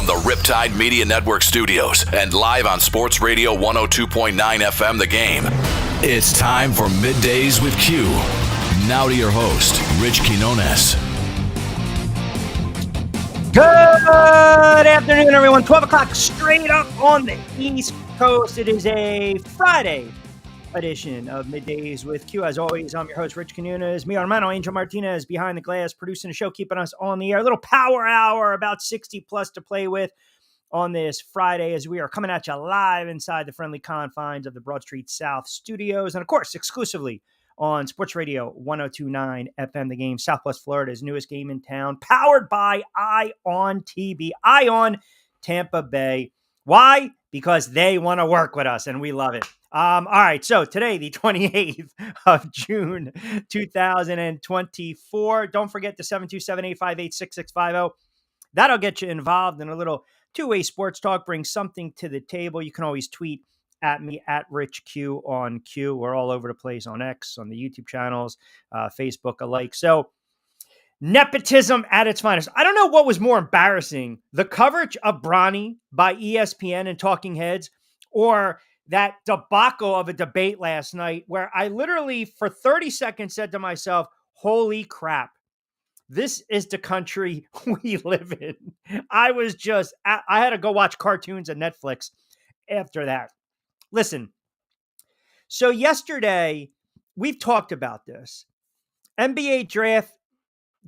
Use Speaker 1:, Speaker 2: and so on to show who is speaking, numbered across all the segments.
Speaker 1: the Riptide Media Network studios and live on Sports Radio 102.9 FM The Game. It's time for Middays with Q. Now to your host, Rich Quinones.
Speaker 2: Good afternoon, everyone. 12 o'clock straight up on the East Coast. It is a Friday edition of Middays with Q. As always, I'm your host, Rich Quinones. Mi hermano, Angel Martinez, behind the glass, producing the show, keeping us on the air. A little power hour, about 60 plus to play with on this Friday as we are coming at you live inside the friendly confines of the Broad Street South studios. And, of course, exclusively on Sports Radio 102.9 FM The Game, Southwest Florida's newest game in town, powered by ION TV, ION Tampa Bay. Why? Because they want to work with us, and we love it. All right, so today, the 28th of June, 2024. Don't forget the 727-858-6650. That'll get you involved in a little two-way sports talk. Bring something to the table. You can always tweet at me, at RichQ on Q. We're all over the place on X, on the YouTube channels, Facebook alike. So nepotism at its finest. I don't know what was more embarrassing, the coverage of Bronny by ESPN and Talking Heads, or that debacle of a debate last night where I literally for 30 seconds said to myself, holy crap, this is the country we live in. I had to go watch cartoons on Netflix after that. Listen, so yesterday, we've talked about this. NBA draft,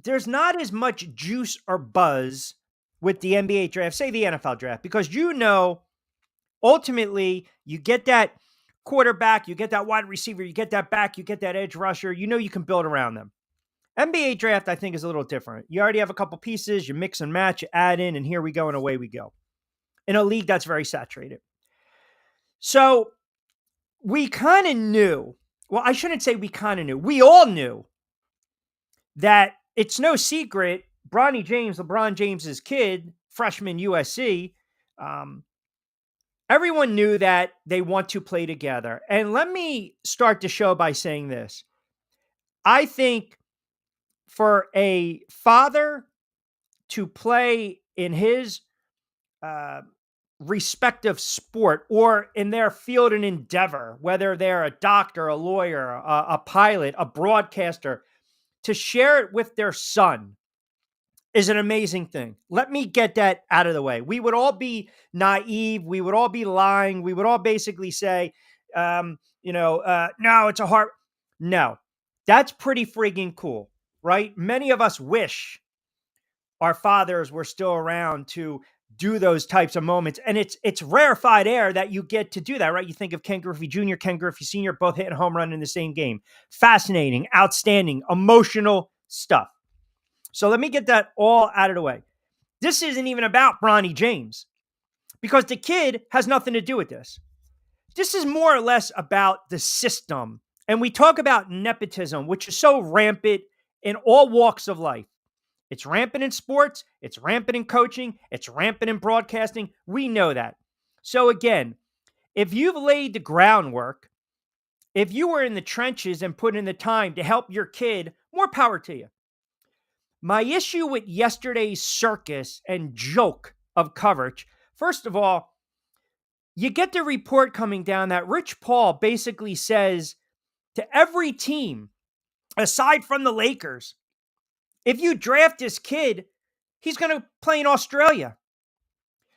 Speaker 2: there's not as much juice or buzz with the NBA draft, say the NFL draft, because ultimately, you get that quarterback, you get that wide receiver, you get that back, you get that edge rusher, you can build around them. NBA draft, I think, is a little different. You already have a couple pieces, you mix and match, you add in, and here we go, and away we go. In a league that's very saturated. So we kind of knew, well, I shouldn't say we kind of knew, we all knew that it's no secret Bronny James, LeBron James's kid, freshman USC, everyone knew that they want to play together. And let me start the show by saying this. I think for a father to play in his respective sport or in their field and endeavor, whether they're a doctor, a lawyer, a pilot, a broadcaster, to share it with their son is an amazing thing. Let me get that out of the way. We would all be naive. We would all be lying. We would all basically say, no, it's a hard. No, that's pretty frigging cool, right? Many of us wish our fathers were still around to do those types of moments. And it's rarefied air that you get to do that, right? You think of Ken Griffey Jr., Ken Griffey Sr., both hitting a home run in the same game. Fascinating, outstanding, emotional stuff. So let me get that all out of the way. This isn't even about Bronny James because the kid has nothing to do with this. This is more or less about the system. And we talk about nepotism, which is so rampant in all walks of life. It's rampant in sports. It's rampant in coaching. It's rampant in broadcasting. We know that. So again, if you've laid the groundwork, if you were in the trenches and put in the time to help your kid, more power to you. My issue with yesterday's circus and joke of coverage, first of all, you get the report coming down that Rich Paul basically says to every team, aside from the Lakers, if you draft this kid, he's going to play in Australia.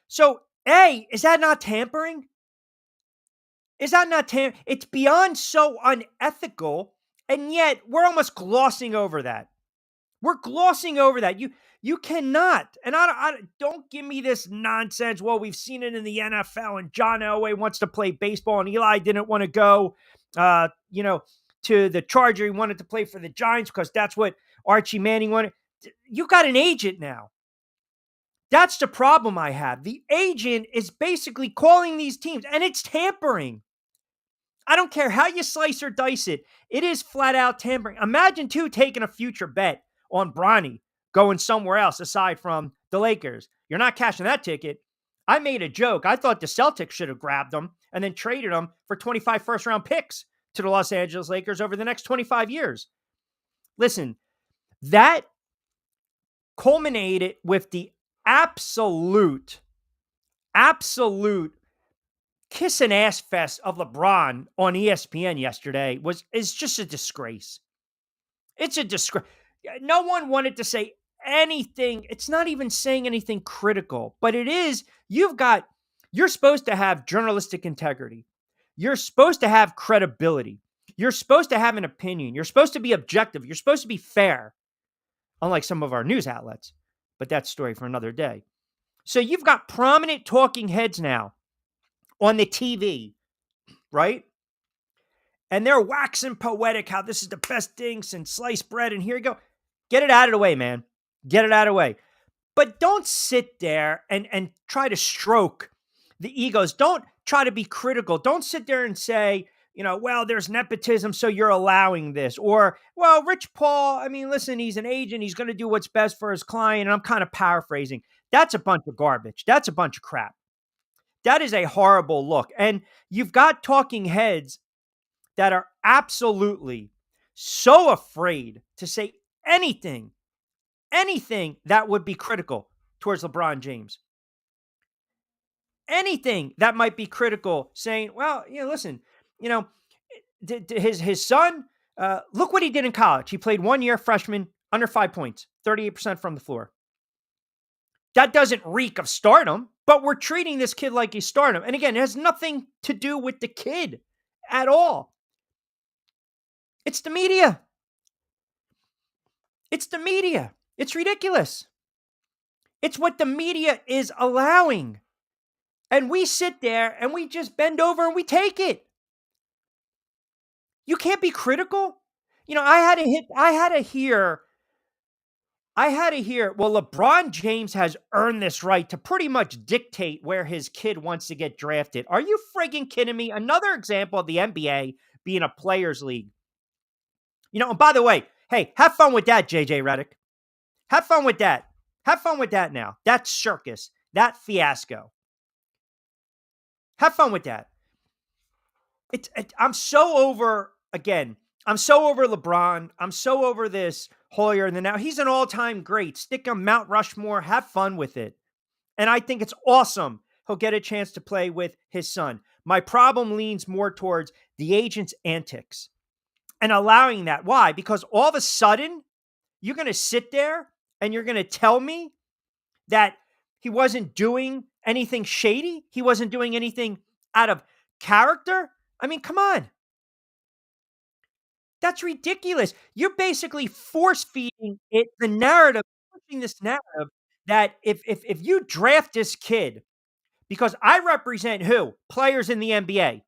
Speaker 2: So, A, is that not tampering? Is that not tampering? It's beyond so unethical, and yet we're almost glossing over that. We're glossing over that. You cannot, and I don't give me this nonsense. Well, we've seen it in the NFL, and John Elway wants to play baseball, and Eli didn't want to go, to the Charger. He wanted to play for the Giants because that's what Archie Manning wanted. You got an agent now. That's the problem I have. The agent is basically calling these teams, and it's tampering. I don't care how you slice or dice it. It is flat out tampering. Imagine, too, taking a future bet on Bronny going somewhere else aside from the Lakers. You're not cashing that ticket. I made a joke. I thought the Celtics should have grabbed him and then traded him for 25 first-round picks to the Los Angeles Lakers over the next 25 years. Listen, that culminated with the absolute absolute kiss and ass fest of LeBron on ESPN yesterday is just a disgrace. It's a disgrace. No one wanted to say anything. It's not even saying anything critical, but it is. You're supposed to have journalistic integrity. You're supposed to have credibility. You're supposed to have an opinion. You're supposed to be objective. You're supposed to be fair, unlike some of our news outlets. But that's a story for another day. So you've got prominent talking heads now on the TV, right? And they're waxing poetic how this is the best thing since sliced bread. And here you go. Get it out of the way, man. Get it out of the way. But don't sit there and try to stroke the egos. Don't try to be critical. Don't sit there and say, well, there's nepotism, so you're allowing this. Or, well, Rich Paul, I mean, listen, he's an agent. He's going to do what's best for his client. And I'm kind of paraphrasing. That's a bunch of garbage. That's a bunch of crap. That is a horrible look. And you've got talking heads that are absolutely so afraid to say anything that would be critical towards LeBron James. Anything that might be critical, saying, well, listen, his son, look what he did in college. He played 1 year freshman, under 5 points, 38% from the floor. That doesn't reek of stardom, but we're treating this kid like he's stardom. And again, it has nothing to do with the kid at all. It's the media. It's the media. It's ridiculous. It's what the media is allowing. And we sit there and we just bend over and we take it. You can't be critical. I had to hear, well, LeBron James has earned this right to pretty much dictate where his kid wants to get drafted. Are you friggin' kidding me? Another example of the NBA being a players' league. And by the way, hey, have fun with that, JJ Redick. Have fun with that. Have fun with that now. That circus, that fiasco. Have fun with that. I'm so over, again, I'm so over LeBron. I'm so over this holier than now. He's an all-time great. Stick him Mount Rushmore. Have fun with it. And I think it's awesome he'll get a chance to play with his son. My problem leans more towards the agent's antics and allowing that. Why? Because all of a sudden, you're going to sit there and you're going to tell me that he wasn't doing anything shady? He wasn't doing anything out of character? I mean, come on. That's ridiculous. You're basically force-feeding it, the narrative, pushing this narrative that if you draft this kid, because I represent who? Players in the NBA.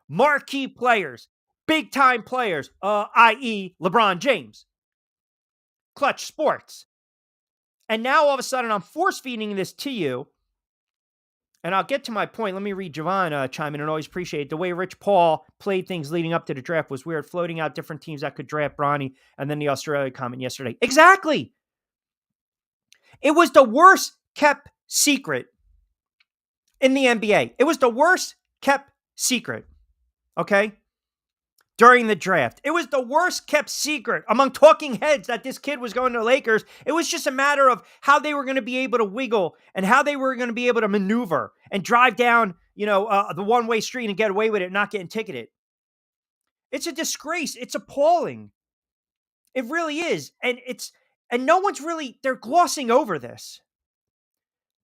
Speaker 2: Marquee players, big-time players, i.e. LeBron James. Clutch Sports. And now all of a sudden I'm force-feeding this to you. And I'll get to my point. Let me read Javon chime in and always appreciate it. The way Rich Paul played things leading up to the draft was weird, floating out different teams that could draft Bronny, and then the Australia comment yesterday. Exactly. It was the worst kept secret in the NBA. It was the worst kept secret, okay, during the draft. It was the worst kept secret among talking heads that this kid was going to the Lakers. It was just a matter of how they were going to be able to wiggle and how they were going to be able to maneuver and drive down, the one-way street and get away with it, not getting ticketed. It's a disgrace. It's appalling. It really is. And no one's really, they're glossing over this.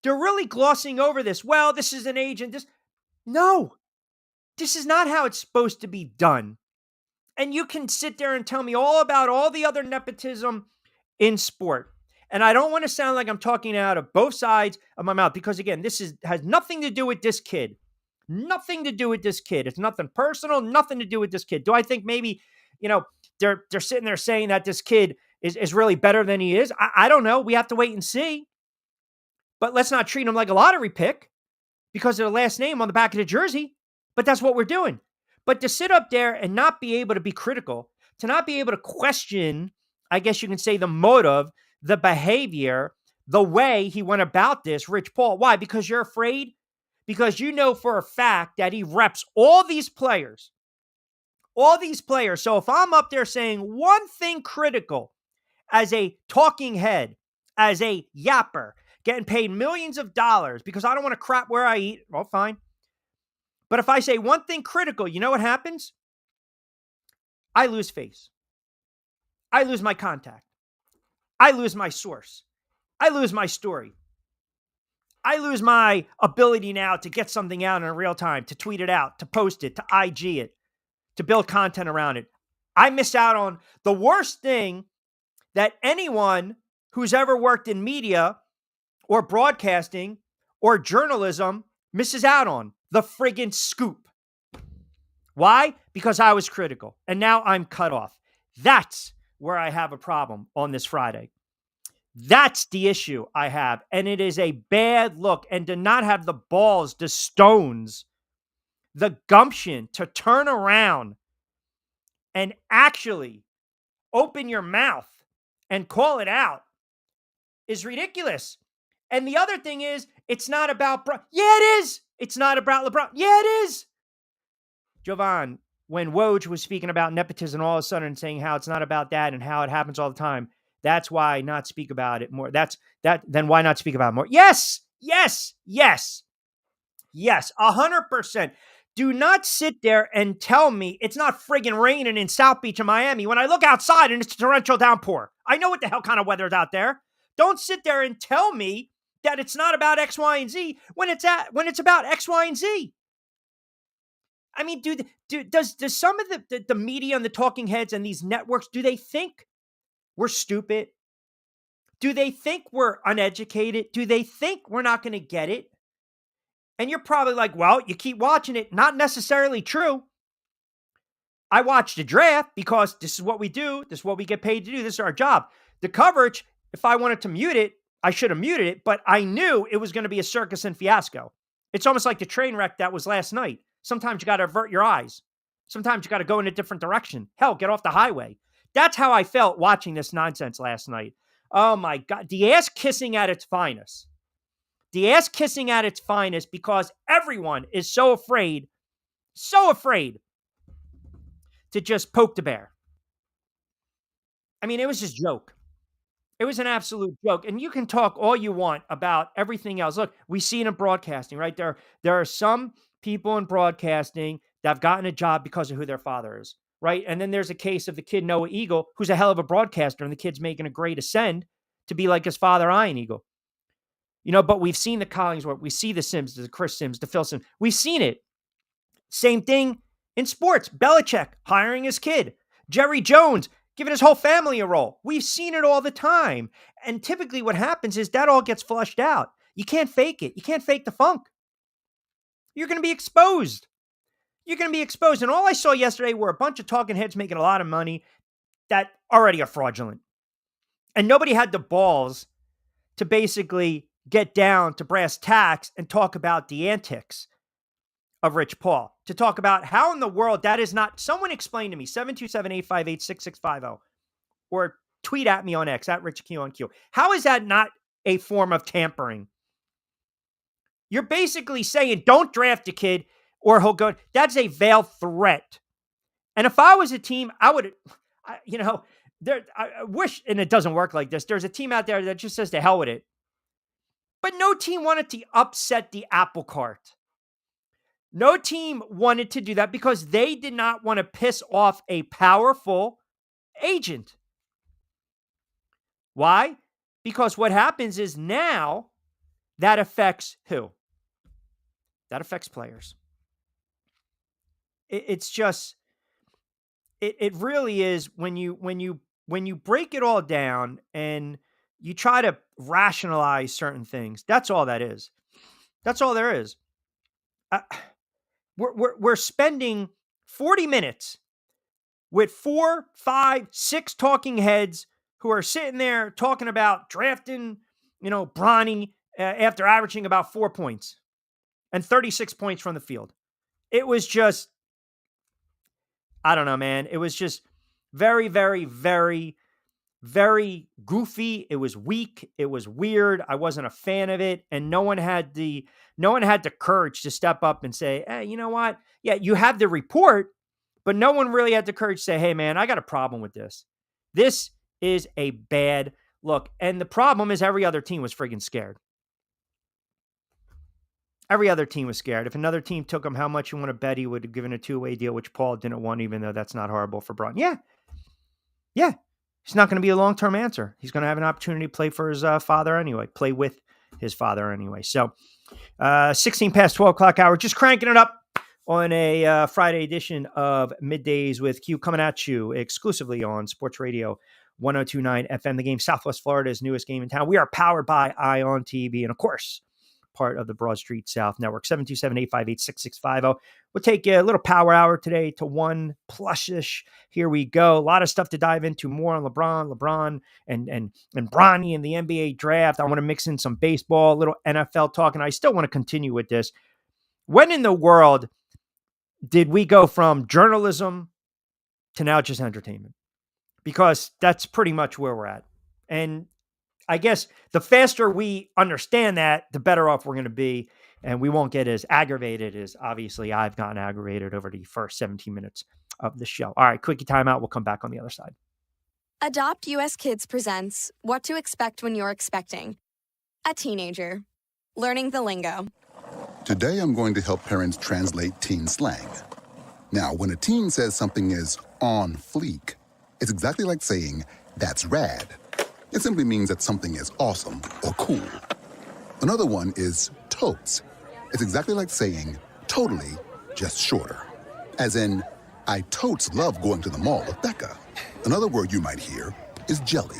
Speaker 2: They're really glossing over this. Well, this is an agent. No, this is not how it's supposed to be done. And you can sit there and tell me all about all the other nepotism in sport. And I don't want to sound like I'm talking out of both sides of my mouth because, again, has nothing to do with this kid. Nothing to do with this kid. It's nothing personal, nothing to do with this kid. Do I think maybe, they're sitting there saying that this kid is really better than he is? I don't know. We have to wait and see. But let's not treat him like a lottery pick because of the last name on the back of the jersey. But that's what we're doing. But to sit up there and not be able to be critical, to not be able to question, I guess you can say, the motive, the behavior, the way he went about this, Rich Paul. Why? Because you're afraid? Because you know for a fact that he reps all these players. All these players. So if I'm up there saying one thing critical as a talking head, as a yapper, getting paid millions of dollars because I don't want to crap where I eat, well, fine. But if I say one thing critical, you know what happens? I lose face. I lose my contact. I lose my source. I lose my story. I lose my ability now to get something out in real time, to tweet it out, to post it, to IG it, to build content around it. I miss out on the worst thing that anyone who's ever worked in media or broadcasting or journalism misses out on: the friggin' scoop. Why? Because I was critical and now I'm cut off. That's where I have a problem on this Friday. That's the issue I have. And it is a bad look. And to not have the balls, the stones, the gumption to turn around and actually open your mouth and call it out is ridiculous. And the other thing is, it's not about yeah, it is. It's not about LeBron. Yeah, it is. Jovan, when Woj was speaking about nepotism all of a sudden saying how it's not about that and how it happens all the time, that's why not speak about it more. Then why not speak about it more? Yes, yes, yes, yes, 100%. Do not sit there and tell me it's not friggin' raining in South Beach in Miami when I look outside and it's a torrential downpour. I know what the hell kind of weather is out there. Don't sit there and tell me that it's not about X, Y, and Z when it's about X, Y, and Z. I mean, does some of the media and the talking heads and these networks, do they think we're stupid? Do they think we're uneducated? Do they think we're not going to get it? And you're probably like, well, you keep watching it. Not necessarily true. I watched the draft because this is what we do. This is what we get paid to do. This is our job. The coverage, if I wanted to mute it, I should have muted it, but I knew it was going to be a circus and fiasco. It's almost like the train wreck that was last night. Sometimes you got to avert your eyes. Sometimes you got to go in a different direction. Hell, get off the highway. That's how I felt watching this nonsense last night. Oh my God. The ass kissing at its finest. The ass kissing at its finest because everyone is so afraid to just poke the bear. I mean, it was just a joke. It was an absolute joke. And you can talk all you want about everything else. Look, we see it in broadcasting, right? There are some people in broadcasting that have gotten a job because of who their father is, right? And then there's a case of the kid Noah Eagle, who's a hell of a broadcaster, and the kid's making a great ascend to be like his father, Ian Eagle. You know, but we've seen the Collingsworth, we see the Sims, the Chris Sims, the Phil Sims. We've seen it. Same thing in sports. Belichick hiring his kid. Jerry Jones giving his whole family a role. We've seen it all the time. And typically what happens is that all gets flushed out. You can't fake it. You can't fake the funk. You're going to be exposed. You're going to be exposed. And all I saw yesterday were a bunch of talking heads making a lot of money that already are fraudulent. And nobody had the balls to basically get down to brass tacks and talk about the antics of Rich Paul, to talk about how in the world that is not. Someone explain to me, 727-858-6650, or tweet at me on X, at RichQonQ. How is that not a form of tampering? You're basically saying, don't draft a kid or he'll go. That's a veiled threat. And if I was a team, I would, I wish, and it doesn't work like this. There's a team out there that just says to hell with it. But no team wanted to upset the apple cart. No team wanted to do that because they did not want to piss off a powerful agent. Why? Because what happens is now that affects who? That affects players. It's just, it really is when you break it all down and you try to rationalize certain things. That's all that is. That's all there is. We're spending 40 minutes with 4, 5, 6 talking heads who are sitting there talking about drafting, Bronny after averaging about 4 points and 36 points from the field. It was just, I don't know, man. It was just very, very, very, very goofy. It was weak. It was weird. I wasn't a fan of it. And no one had the courage to step up and say, hey, you know what? Yeah, you have the report, but no one really had the courage to say, hey, man, I got a problem with this. This is a bad look. And the problem is every other team was friggin' scared. Every other team was scared. If another team took him, how much you want to bet he would have given a two-way deal, which Paul didn't want, even though that's not horrible for Bronny. Yeah. Yeah. He's not going to be a long-term answer. He's going to have an opportunity to play for his father anyway, play with his father anyway. So 16 past 12 o'clock hour, just cranking it up on a Friday edition of Middays with Q, coming at you exclusively on Sports Radio 102.9 FM, the game, Southwest Florida's newest game in town. We are powered by Ion TV and, of course, part of the Broad Street South Network. 727-858-6650. We'll take a little power hour today to 1 plus-ish. Here we go. A lot of stuff to dive into, more on LeBron, and Bronny and the NBA draft. I want to mix in some baseball, a little NFL talk, and I still want to continue with this. When in the world did we go from journalism to now just entertainment? Because that's pretty much where we're at. And I guess the faster we understand that, the better off we're going to be. And we won't get as aggravated as obviously I've gotten aggravated over the first 17 minutes of the show. All right, quickie timeout. We'll come back on the other side.
Speaker 3: Adopt US Kids presents What to Expect When You're Expecting. A teenager. Learning the lingo.
Speaker 4: Today I'm going to help parents translate teen slang. Now, when a teen says something is on fleek, it's exactly like saying, that's rad. It simply means that something is awesome or cool. Another one is totes. It's exactly like saying totally, just shorter. As in, I totes love going to the mall with Becca. Another word you might hear is jelly.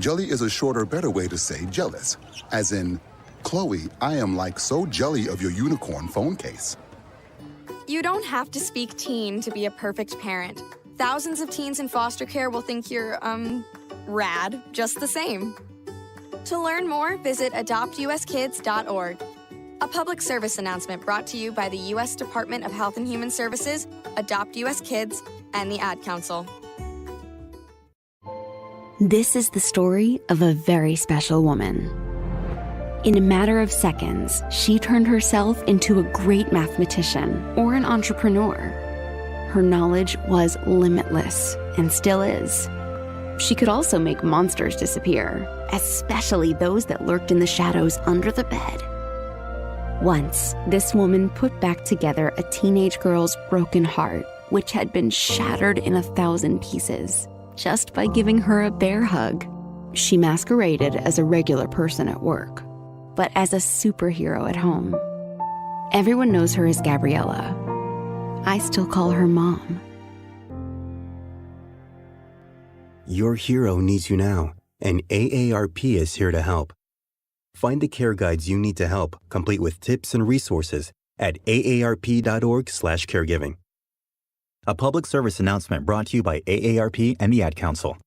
Speaker 4: Jelly is a shorter, better way to say jealous. As in, Chloe, I am like so jelly of your unicorn phone case.
Speaker 3: You don't have to speak teen to be a perfect parent. Thousands of teens in foster care will think you're, rad just the same. To learn more, visit adoptuskids.org. A public service announcement brought to you by the U.S. Department of Health and Human Services, Adopt U.S. Kids, and the Ad Council.
Speaker 5: This is the story of a very special woman. In a matter of seconds, she turned herself into a great mathematician or an entrepreneur. Her knowledge was limitless and still is. She could also make monsters disappear, especially those that lurked in the shadows under the bed. Once, this woman put back together a teenage girl's broken heart, which had been shattered in 1,000 pieces, just by giving her a bear hug. She masqueraded as a regular person at work, but as a superhero at home. Everyone knows her as Gabriella. I still call her Mom.
Speaker 6: Your hero needs you now, and AARP is here to help. Find the care guides you need to help, complete with tips and resources at aarp.org/caregiving. A public service announcement brought to you by AARP and the Ad Council.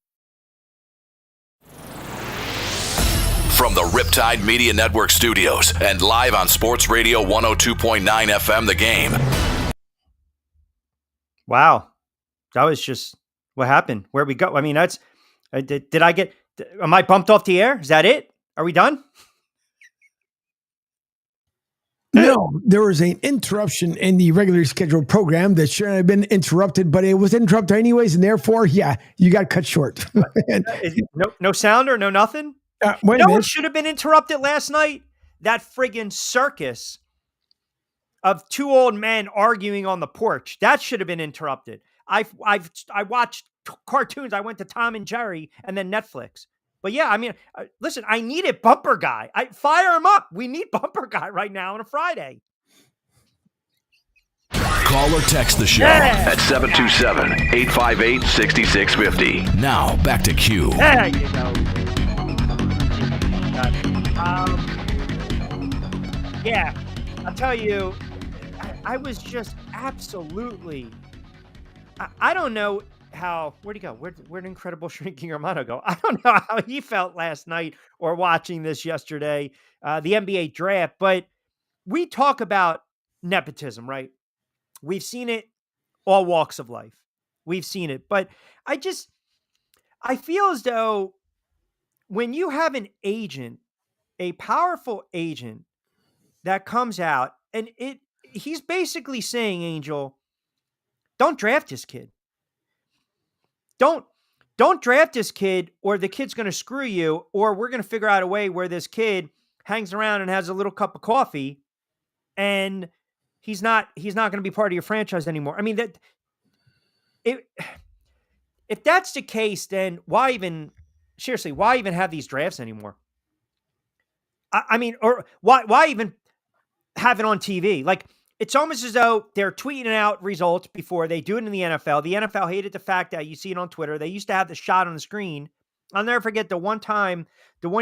Speaker 1: From the Riptide Media Network studios and live on Sports Radio 102.9 FM, The Game.
Speaker 2: Wow. That was just what happened. Where we go. I mean, that's, am I bumped off the air? Is that it? Are we done?
Speaker 7: No, there was an interruption in the regularly scheduled program that shouldn't have been interrupted, but it was interrupted anyways, and therefore, yeah, you got cut short.
Speaker 2: No sounder, no nothing?
Speaker 7: Wait
Speaker 2: You know what should have been interrupted last night? That friggin' circus of two old men arguing on the porch. That should have been interrupted. I watched cartoons. I went to Tom and Jerry and then Netflix. But yeah, I mean, listen, I needed Bumper Guy. Fire him up. We need Bumper Guy right now on a Friday.
Speaker 1: Call or text the show at 727-858-6650. Now, back to Q.
Speaker 2: There you go. Yeah, I'll tell you, I was just absolutely, I don't know how, where'd he go? Where'd Incredible Shrinking Armando go? I don't know how he felt last night or watching this yesterday, the NBA draft, but we talk about nepotism, right? We've seen it all walks of life. We've seen it, but I feel as though when you have an agent, a powerful agent that comes out and he's basically saying, Angel, don't draft this kid. Don't draft this kid or the kid's going to screw you, or we're going to figure out a way where this kid hangs around and has a little cup of coffee and he's not going to be part of your franchise anymore. I mean, that it, if that's the case, then why even have these drafts anymore? I mean, or why even have it on TV? Like, it's almost as though they're tweeting out results before they do it in the NFL. The NFL hated the fact that you see it on Twitter. They used to have the shot on the screen. I'll never forget the one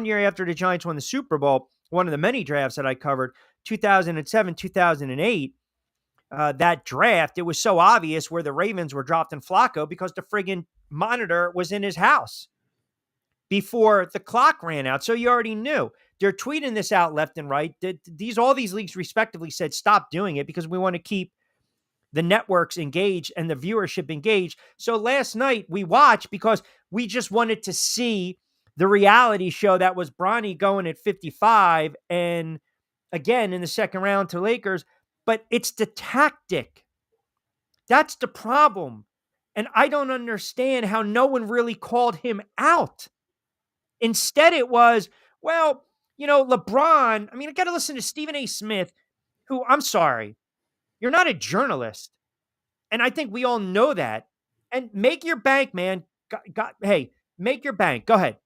Speaker 2: year after the Giants won the Super Bowl, one of the many drafts that I covered, 2007, 2008. That draft, it was so obvious where the Ravens were drafting Flacco because the friggin' monitor was in his house before the clock ran out. So you already knew. They're tweeting this out left and right. All these leagues respectively said, stop doing it because we want to keep the networks engaged and the viewership engaged. So last night we watched because we just wanted to see the reality show that was Bronny going at 55 and again in the second round to Lakers. But it's the tactic. That's the problem. And I don't understand how no one really called him out. Instead, it was, well, LeBron. I mean, I got to listen to Stephen A. Smith, who, I'm sorry, you're not a journalist. And I think we all know that. And make your bank, man. Hey, make your bank. Go ahead.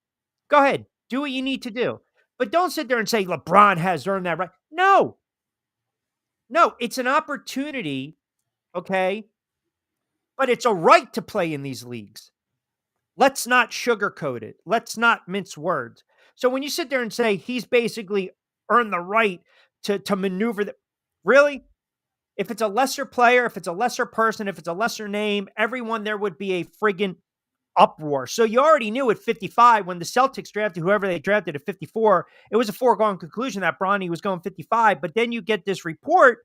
Speaker 2: Go ahead. Do what you need to do. But don't sit there and say LeBron has earned that right. No, it's an opportunity, okay? But it's a right to play in these leagues. Let's not sugarcoat it. Let's not mince words. So when you sit there and say he's basically earned the right to maneuver, really? If it's a lesser player, if it's a lesser person, if it's a lesser name, everyone there would be a friggin' uproar. So you already knew at 55 when the Celtics drafted whoever they drafted at 54, it was a foregone conclusion that Bronny was going 55. But then you get this report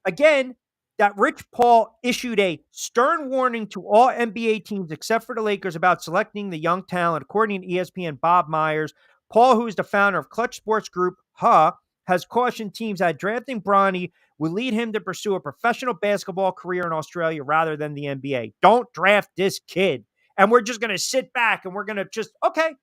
Speaker 2: again that Rich Paul issued a stern warning to all NBA teams except for the Lakers about selecting the young talent. According to ESPN Bob Myers, Paul, who is the founder of Clutch Sports Group, has cautioned teams that drafting Bronny will lead him to pursue a professional basketball career in Australia rather than the NBA. Don't draft this kid. And we're just going to sit back and we're going to just, okay,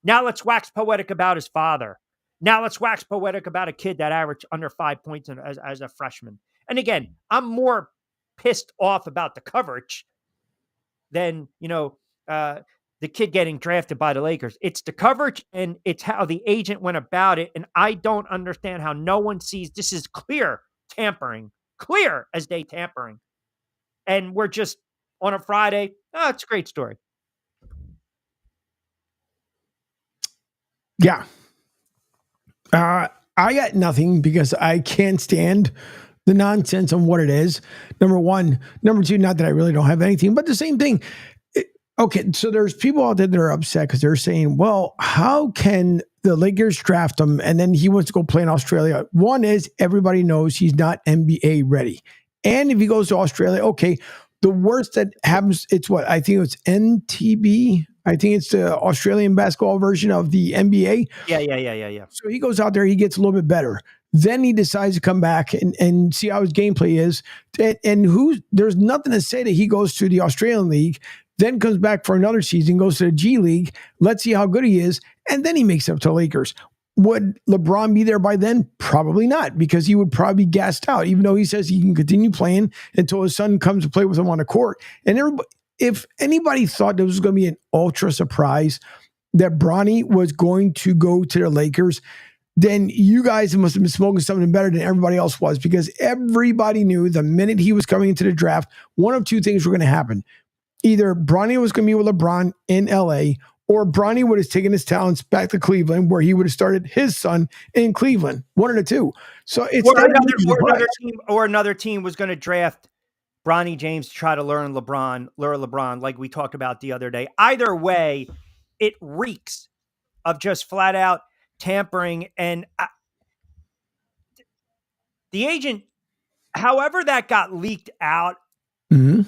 Speaker 2: now let's wax poetic about his father. Now let's wax poetic about a kid that averaged under 5 points as a freshman. And again, I'm more pissed off about the coverage than, the kid getting drafted by the Lakers. It's the coverage and it's how the agent went about it. And I don't understand how no one sees this is clear tampering, clear as day tampering. And we're just on a Friday. Oh, it's a great story.
Speaker 7: Yeah. I got nothing because I can't stand the nonsense on what it is. Number one. Number two, not that I really don't have anything, but the same thing. Okay, so there's people out there that are upset because they're saying, well, how can the Lakers draft him and then he wants to go play in Australia? One is everybody knows he's not NBA ready. And if he goes to Australia, okay, the worst that happens, it's what? I think it's NTB. I think it's the Australian basketball version of the NBA.
Speaker 2: Yeah.
Speaker 7: So he goes out there, he gets a little bit better. Then he decides to come back and see how his gameplay is. And there's nothing to say that he goes to the Australian League, then comes back for another season, goes to the G League. Let's see how good he is. And then he makes it up to Lakers. Would LeBron be there by then? Probably not, because he would probably be gassed out, even though he says he can continue playing until his son comes to play with him on the court. And if anybody thought there was going to be an ultra surprise that Bronny was going to go to the Lakers, then you guys must have been smoking something better than everybody else was, because everybody knew the minute he was coming into the draft, one of two things were going to happen. Either Bronny was going to be with LeBron in LA, or Bronny would have taken his talents back to Cleveland, where he would have started his son in Cleveland. One of the two. So it's
Speaker 2: another team was going to draft Bronny James to try to lure LeBron, like we talked about the other day. Either way, it reeks of just flat out tampering. And the agent, however that got leaked out, a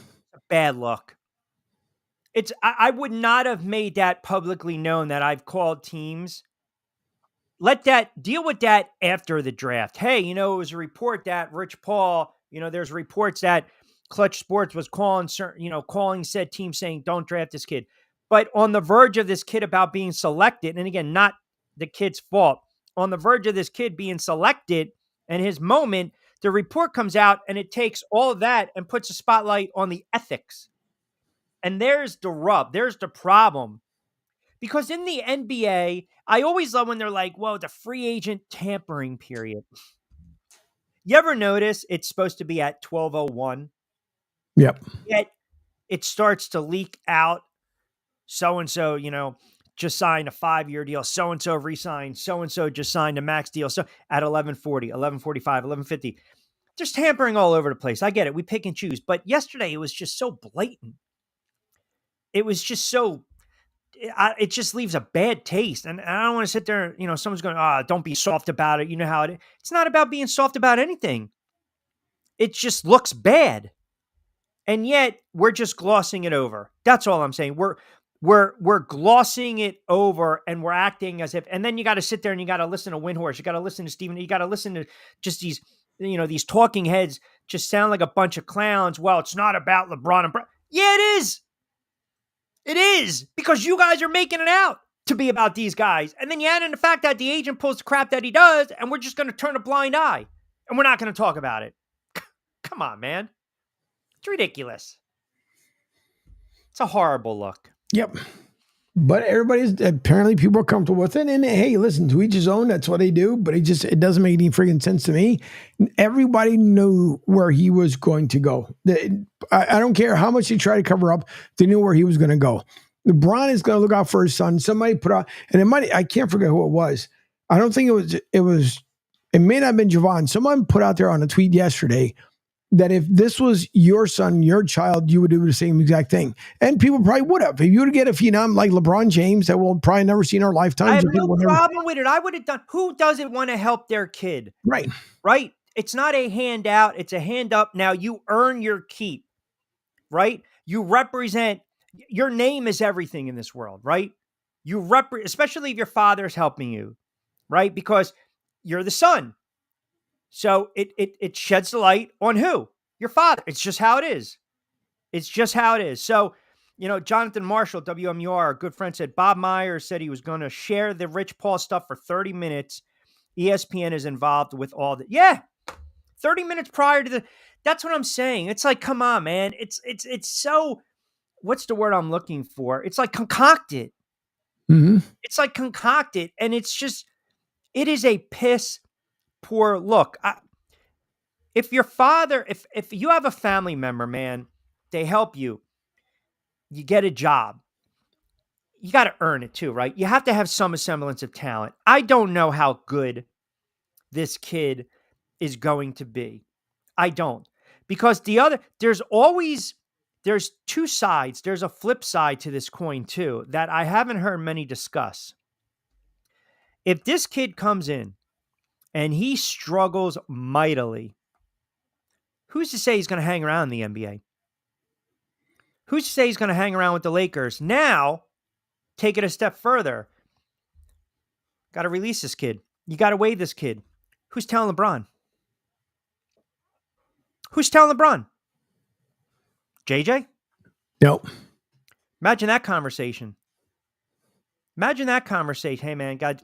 Speaker 2: bad look. I would not have made that publicly known that I've called teams. Deal with that after the draft. Hey, it was a report that Rich Paul, there's reports that Clutch Sports was calling said team saying, don't draft this kid. But on the verge of this kid about being selected, and again, not the kid's fault, on the verge of this kid being selected And his moment, the report comes out and it takes all of that and puts a spotlight on the ethics. And there's the rub. There's the problem. Because in the NBA, I always love when they're like, whoa, the free agent tampering period. You ever notice it's supposed to be at 12:01?
Speaker 7: Yep.
Speaker 2: Yet it starts to leak out. So-and-so, just signed a 5-year deal. So-and-so re-signed. So-and-so just signed a max deal. So at 11:40, 11:45, 11:50. Just tampering all over the place. I get it. We pick and choose. But yesterday, it was just so blatant. It was just so, it just leaves a bad taste. And I don't want to sit there, someone's going, don't be soft about it. You know how it is. It's not about being soft about anything. It just looks bad. And yet we're just glossing it over. That's all I'm saying. We're glossing it over and we're acting as if, and then you got to sit there and you got to listen to Windhorse. You got to listen to Steven. You got to listen to just these, these talking heads just sound like a bunch of clowns. Well, it's not about LeBron and Yeah, it is. It is, because you guys are making it out to be about these guys. And then you add in the fact that the agent pulls the crap that he does, and we're just going to turn a blind eye and we're not going to talk about it. Come on, man. It's ridiculous. It's a horrible look.
Speaker 7: Yep. But apparently people are comfortable with it. And hey, listen, to each his own. That's what they do. But it doesn't make any freaking sense to me. Everybody knew where he was going to go. I don't care how much he tried to cover up. They knew where he was going to go. LeBron is going to look out for his son. Somebody put out, and I can't forget who it was. I don't think it may not have been Javon. Someone put out there on a tweet yesterday that if this was your son, your child, you would do the same exact thing. And people probably would have. If you were to get a phenom like LeBron James that we'll probably never see in our lifetimes.
Speaker 2: I have no problem with it. I would have done. Who doesn't want to help their kid?
Speaker 7: Right.
Speaker 2: Right. It's not a handout. It's a hand up. Now you earn your keep, right? You represent, your name is everything in this world, right? Especially if your father's helping you, right? Because you're the son. So it sheds the light on who? Your father. It's just how it is. It's just how it is. So, Jonathan Marshall, WMUR, a good friend, said Bob Myers said he was going to share the Rich Paul stuff for 30 minutes. ESPN is involved with all that. Yeah. 30 minutes prior to that's what I'm saying. It's like, come on, man. It's so, what's the word I'm looking for? It's like concocted.
Speaker 7: Mm-hmm.
Speaker 2: It's like concocted. And it is a piss poor look. If your father, if you have a family member, man, they help you, you get a job, you got to earn it too, right? You have to have some semblance of talent. I don't know how good this kid is going to be. I don't. Because there's two sides. There's a flip side to this coin too that I haven't heard many discuss. If this kid comes in and he struggles mightily, who's to say he's going to hang around in the NBA? Who's to say he's going to hang around with the Lakers? Now, take it a step further. Got to release this kid. You got to waive this kid. Who's telling LeBron? Who's telling LeBron? JJ?
Speaker 7: Nope.
Speaker 2: Imagine that conversation. Hey, man, God,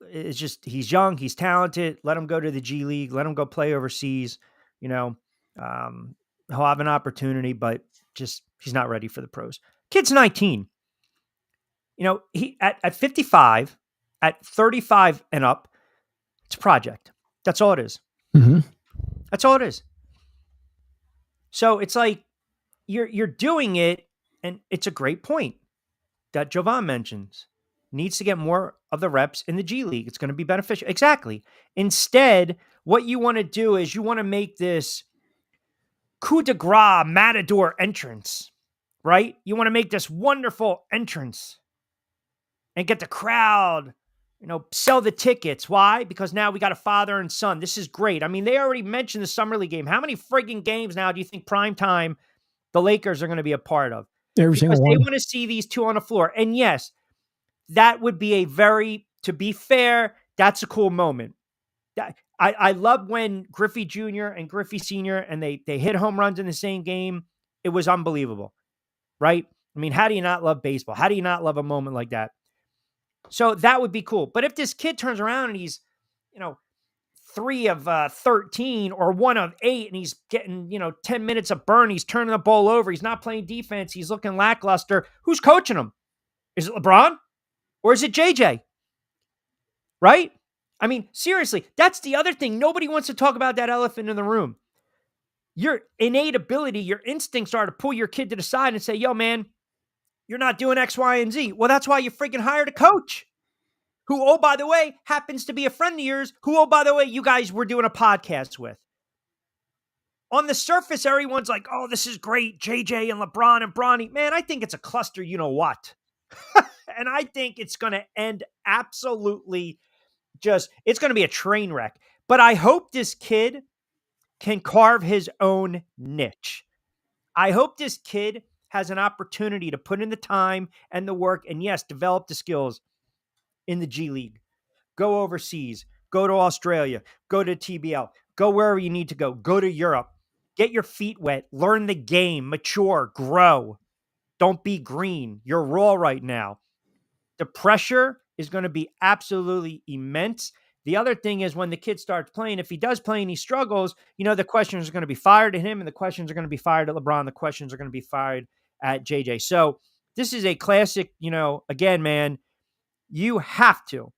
Speaker 2: it's just, he's young, he's talented. Let him go to the G League. Let him go play overseas. He'll have an opportunity, but just he's not ready for the pros. Kid's 19. He at 55, at 35 and up, it's a project. That's all it is.
Speaker 7: Mm-hmm.
Speaker 2: That's all it is. So it's like you're doing it, and it's a great point that Jovan mentions. Needs to get more of the reps in the G League. It's going to be beneficial. Exactly. Instead, what you want to do is you want to make this coup de grace matador entrance, right? You want to make this wonderful entrance and get the crowd, sell the tickets. Why? Because now we got a father and son. This is great. I mean, they already mentioned the Summer League game. How many frigging games now do you think prime time the Lakers are going to be a part of?
Speaker 7: Every single one.
Speaker 2: Because they want to see these two on the floor. And yes, that would be to be fair, that's a cool moment. I love when Griffey Jr. and Griffey Sr. and they hit home runs in the same game. It was unbelievable, right? I mean, how do you not love baseball? How do you not love a moment like that? So that would be cool. But if this kid turns around and he's, 3 of 13 or 1 of 8 and he's getting, 10 minutes of burn. He's turning the ball over. He's not playing defense. He's looking lackluster. Who's coaching him? Is it LeBron or is it JJ? Right? I mean, seriously, that's the other thing. Nobody wants to talk about that elephant in the room. Your innate ability, your instincts are to pull your kid to the side and say, yo, man, you're not doing X, Y, and Z. Well, that's why you freaking hired a coach who, oh, by the way, happens to be a friend of yours, who, oh, by the way, you guys were doing a podcast with. On the surface, everyone's like, oh, this is great, JJ and LeBron and Bronny. Man, I think it's a cluster, you know what? And I think it's going to end absolutely it's going to be a train wreck. But I hope this kid can carve his own niche. I hope this kid has an opportunity to put in the time and the work and, yes, develop the skills in the G League. Go overseas. Go to Australia. Go to TBL. Go wherever you need to go. Go to Europe. Get your feet wet. Learn the game. Mature. Grow. Don't be green. You're raw right now. The pressure is going to be absolutely immense. The other thing is when the kid starts playing, if he does play and he struggles, the questions are going to be fired at him and the questions are going to be fired at LeBron. The questions are going to be fired at JJ. So this is a classic, again, man, you have to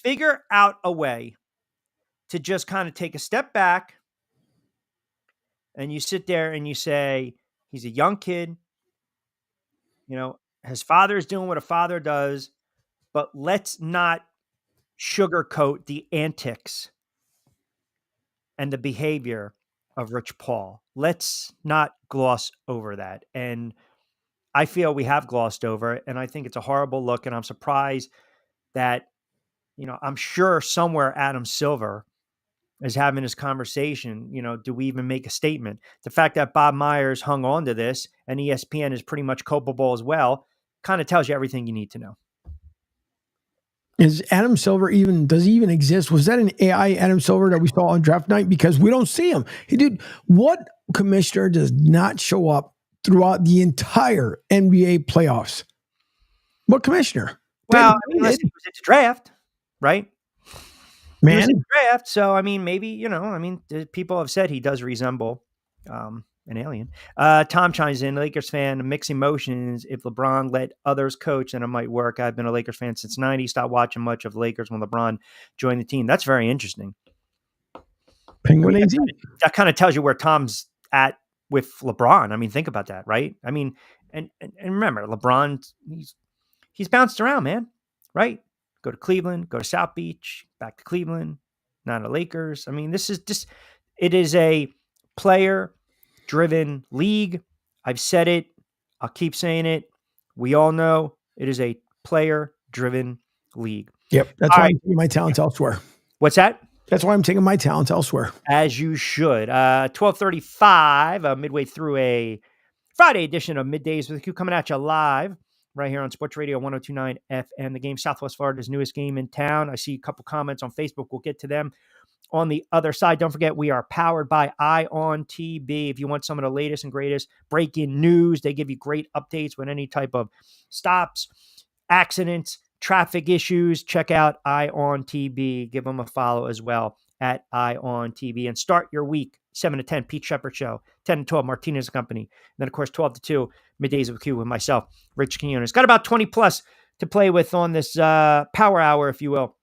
Speaker 2: figure out a way to just kind of take a step back and you sit there and you say, he's a young kid. His father is doing what a father does, but let's not sugarcoat the antics and the behavior of Rich Paul. Let's not gloss over that. And I feel we have glossed over it, and I think it's a horrible look, and I'm surprised that, I'm sure somewhere Adam Silver is having this conversation. Do we even make a statement? The fact that Bob Myers hung on to this and ESPN is pretty much culpable as well kind of tells you everything you need to know.
Speaker 7: Is Adam Silver does he even exist? Was that an AI Adam Silver that we saw on draft night? Because we don't see him. Hey, dude, what commissioner does not show up throughout the entire NBA playoffs? What commissioner?
Speaker 2: Well, listen, it's a draft, right?
Speaker 7: Man,
Speaker 2: draft. So, maybe, people have said he does resemble an alien. Tom chimes in, Lakers fan, mixed emotions. If LeBron let others coach, then it might work. I've been a Lakers fan since 90. Stopped watching much of Lakers when LeBron joined the team. That's very interesting.
Speaker 7: Penguin AZ.
Speaker 2: That kind of tells you where Tom's at with LeBron. Think about that, right? And remember, LeBron, he's bounced around, man, right? Go to Cleveland, go to South Beach, back to Cleveland, now to Lakers. It is a player-driven league. I've said it. I'll keep saying it. We all know it is a player-driven league.
Speaker 7: Yep. That's why I'm taking my talents elsewhere.
Speaker 2: What's that?
Speaker 7: That's why I'm taking my talents elsewhere.
Speaker 2: As you should. 12:35, midway through a Friday edition of Middays with Q, coming at you live right here on Sports Radio 102.9 FM. The Game, Southwest Florida's newest game in town. I see a couple comments on Facebook. We'll get to them on the other side. Don't forget, we are powered by Ion TV. If you want some of the latest and greatest breaking news, they give you great updates with any type of stops, accidents, traffic issues. Check out Ion TV. Give them a follow as well at Ion TV. And start your week 7 to 10, Pete Shepard Show, 10 to 12, Martinez Company. And then, of course, 12 to 2, Middays with Q with myself, Rich Quinones. Got about 20 plus to play with on this power hour, if you will,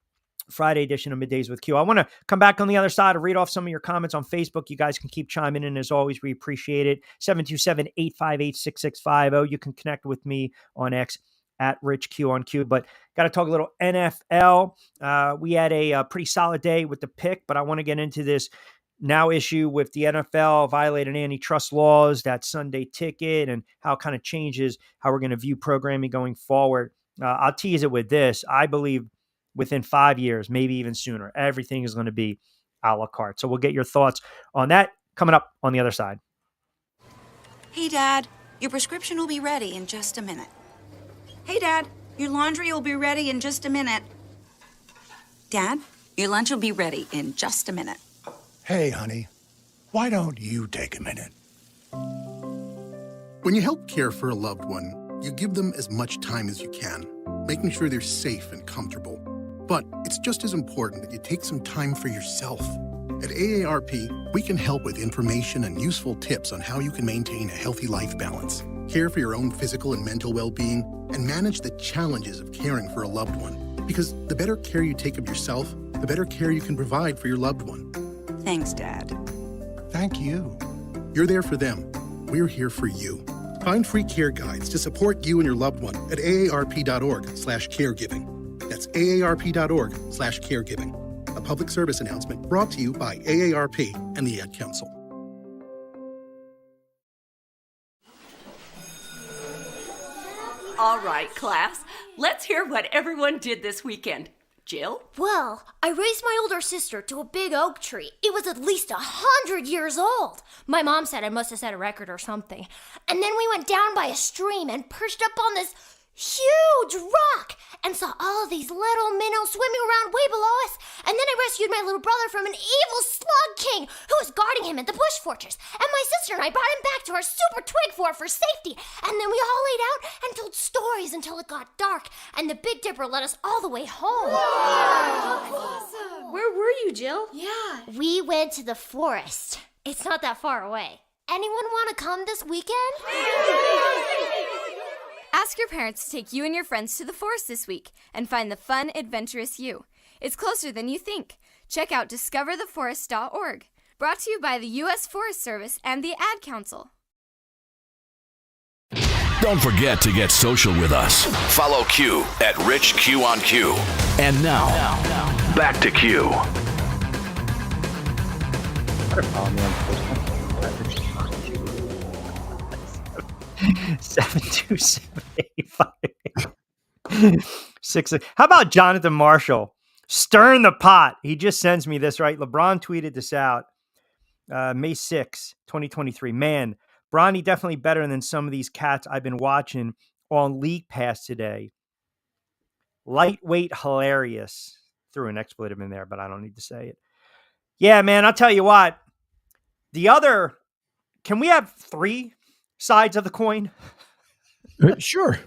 Speaker 2: Friday edition of Middays with Q. I want to come back on the other side and read off some of your comments on Facebook. You guys can keep chiming in. As always, we appreciate it. 727-858-6650. You can connect with me on X at Rich Q on Q. But got to talk a little NFL. We had a pretty solid day with the pick, but I want to get into this now issue with the NFL violating antitrust laws, that Sunday ticket, and how it kind of changes how we're going to view programming going forward. I'll tease it with this. I believe within 5 years, maybe even sooner, everything is going to be a la carte. So we'll get your thoughts on that coming up on the other side.
Speaker 8: Hey, Dad, your prescription will be ready in just a minute. Hey, Dad, your laundry will be ready in just a minute. Dad, your lunch will be ready in just a minute.
Speaker 9: Hey, honey, why don't you take a minute?
Speaker 4: When you help care for a loved one,
Speaker 9: You give them as much time as you can, making sure they're safe and comfortable. But it's just as important that you take some time for yourself. At AARP, we can help with information and useful tips on how you can maintain a healthy life balance, care for your own physical and mental well-being, and manage the challenges of caring for a loved one. Because the better care you take of yourself, the better care you can provide for your loved one.
Speaker 8: Thanks, Dad.
Speaker 9: Thank you. You're there for them. We're here for you. Find free care guides to support you and your loved one at aarp.org/caregiving. That's aarp.org/caregiving. A public service announcement brought to you by AARP and the Ad Council.
Speaker 10: All right, class. Let's hear what everyone did this weekend. Jill?
Speaker 11: Well, I raised my older sister to a big oak tree. It was at least 100 years old. My mom said I must have set a record or something. And then we went down by a stream and perched up on this huge rock and saw all of these little minnows swimming around way below us. And then I rescued my little brother from an evil slug king who was guarding him at the bush fortress. And my sister and I brought him back to our super twig fort for safety. And then we all laid out and told stories until it got dark. And the Big Dipper led us all the way home.
Speaker 12: Awesome. Where were you, Jill?
Speaker 11: Yeah. We went to the forest. It's not that far away. Anyone want to come this weekend?
Speaker 3: Ask your parents to take you and your friends to the forest this week and find the fun, adventurous you. It's closer than you think. Check out discovertheforest.org. Brought to you by the U.S. Forest Service and the Ad Council.
Speaker 1: Don't forget to get social with us. Follow Q at Rich Q on Q. And now, back to Q.
Speaker 2: 72785. How about Jonathan Marshall? Stirring the pot. He just sends me this, right? LeBron tweeted this out May 6, 2023. Man, Bronny definitely better than some of these cats I've been watching on League Pass today. Lightweight hilarious. Threw an expletive in there, but I don't need to say it. Yeah, man, I'll tell you what. Can we have 3 sides of the coin?
Speaker 7: Sure.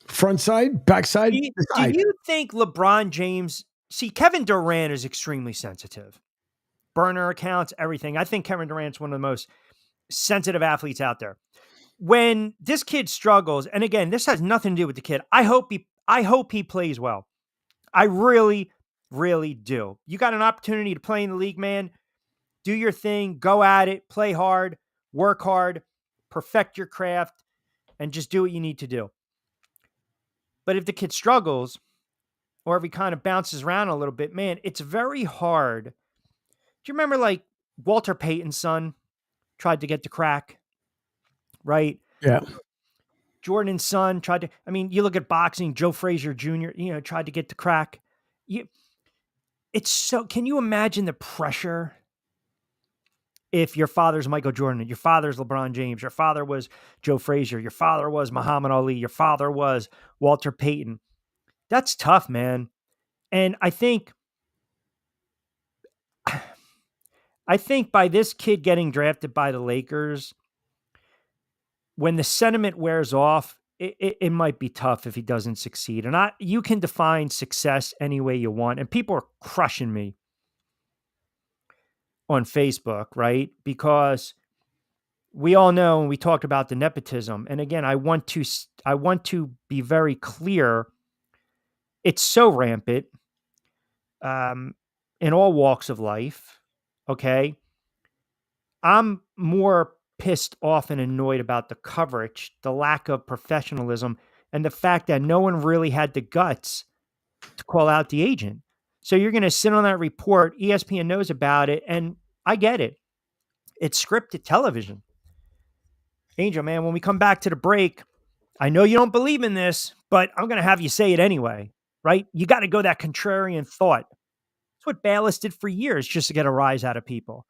Speaker 7: Front side, back side.
Speaker 2: Do you think LeBron James... See, Kevin Durant is extremely sensitive. Burner accounts, everything. I think Kevin Durant's one of the most sensitive athletes out there. When this kid struggles, and again, this has nothing to do with the kid. I hope he plays well. I really, really do. You got an opportunity to play in the league, man. Do your thing. Go at it. Play hard. Work hard. Perfect your craft. And just do what you need to do. But if the kid struggles, or if he kind of bounces around a little bit, man, it's very hard. Do you remember like Walter Payton's son tried to get to crack? Right?
Speaker 7: Yeah.
Speaker 2: Jordan's son tried to, you look at boxing, Joe Frazier Jr., tried to get to crack. Can you imagine the pressure? If your father's Michael Jordan, your father's LeBron James, your father was Joe Frazier, your father was Muhammad Ali, your father was Walter Payton. That's tough, man. And I think by this kid getting drafted by the Lakers, when the sentiment wears off, it might be tough if he doesn't succeed. And you can define success any way you want. And people are crushing me on Facebook, right? Because we all know, and we talked about the nepotism. And again, I want to be very clear. It's so rampant in all walks of life. Okay. I'm more pissed off and annoyed about the coverage, the lack of professionalism, and the fact that no one really had the guts to call out the agent. So you're going to sit on that report. ESPN knows about it, and I get it. It's scripted television. Angel, man, when we come back to the break, I know you don't believe in this, but I'm going to have you say it anyway, right? You got to go that contrarian thought. It's what Bayless did for years just to get a rise out of people.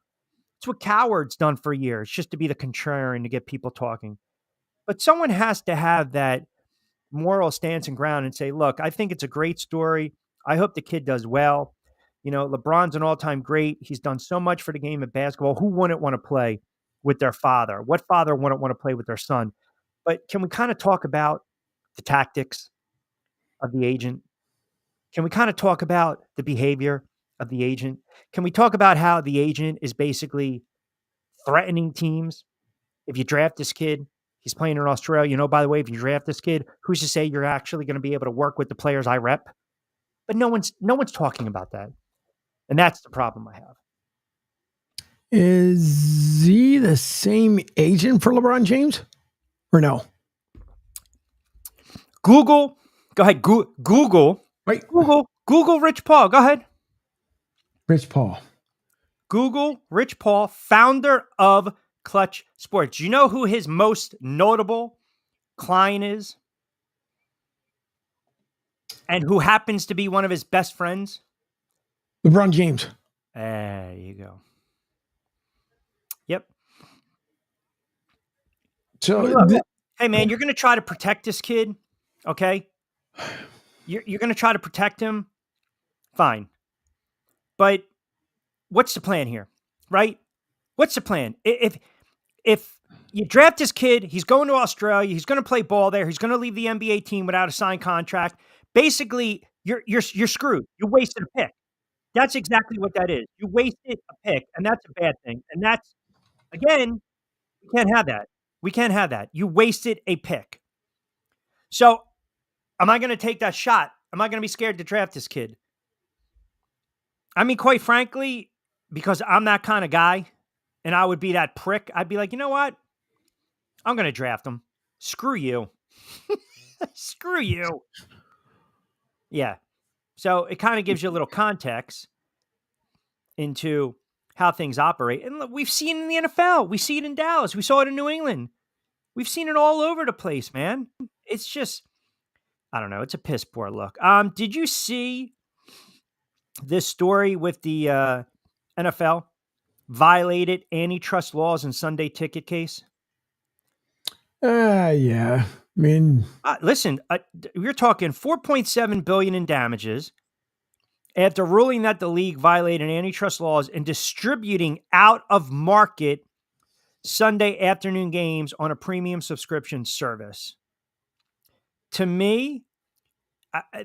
Speaker 2: It's what Coward's done for years, just to be the contrarian, to get people talking. But someone has to have that moral stance and ground and say, look, I think it's a great story. I hope the kid does well. LeBron's an all-time great. He's done so much for the game of basketball. Who wouldn't want to play with their father? What father wouldn't want to play with their son? But can we kind of talk about the tactics of the agent? Can we kind of talk about the behavior of the agent? Can we talk about how the agent is basically threatening teams? If you draft this kid, he's playing in Australia. By the way, if you draft this kid, who's to say you're actually going to be able to work with the players I rep? But no one's talking about that. And that's the problem I have.
Speaker 7: Is he the same agent for LeBron James or no?
Speaker 2: Google. Go ahead. Google.
Speaker 7: Wait.
Speaker 2: Google Rich Paul. Go ahead.
Speaker 7: Rich Paul.
Speaker 2: Google Rich Paul, founder of Clutch Sports. Do you know who his most notable client is? And who happens to be one of his best friends?
Speaker 7: LeBron James.
Speaker 2: There you go. Yep.
Speaker 7: So,
Speaker 2: hey man, you're going to try to protect this kid, okay? You're going to try to protect him. Fine. But what's the plan here, right? What's the plan? If you draft this kid, he's going to Australia, he's going to play ball there, he's going to leave the NBA team without a signed contract. Basically, you're screwed. You wasted a pick. That's exactly what that is. You wasted a pick, and that's a bad thing. And that's, again, we can't have that. We can't have that. You wasted a pick. So, am I going to take that shot? Am I going to be scared to draft this kid? I mean, quite frankly, because I'm that kind of guy, and I would be that prick, I'd be like, you know what? I'm going to draft him. Screw you. Screw you. Yeah. So it kind of gives you a little context into how things operate. And look, we've seen it in the NFL. We see it in Dallas. We saw it in New England. We've seen it all over the place, man. It's just, I don't know. It's a piss poor look. Did you see this story with the NFL violated antitrust laws in Sunday ticket case?
Speaker 7: Yeah. I mean,
Speaker 2: listen, we're talking $4.7 billion in damages after ruling that the league violated antitrust laws and distributing out of market Sunday afternoon games on a premium subscription service. To me,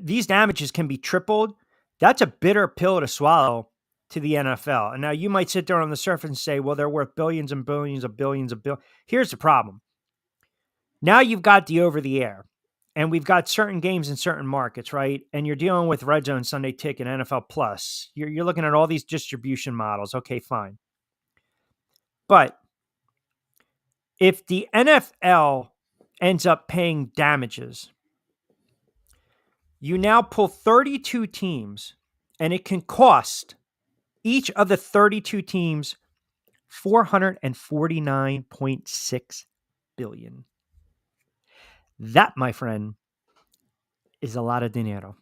Speaker 2: these damages can be tripled. That's a bitter pill to swallow to the NFL. And now you might sit there on the surface and say, well, they're worth billions and billions of billions of billions. Here's the problem. Now you've got the over-the-air, and we've got certain games in certain markets, right? And you're dealing with Red Zone, Sunday Ticket, NFL Plus. You're looking at all these distribution models. Okay, fine. But if the NFL ends up paying damages, you now pull 32 teams, and it can cost each of the 32 teams $449.6 billion. That, my friend, is a lot of dinero.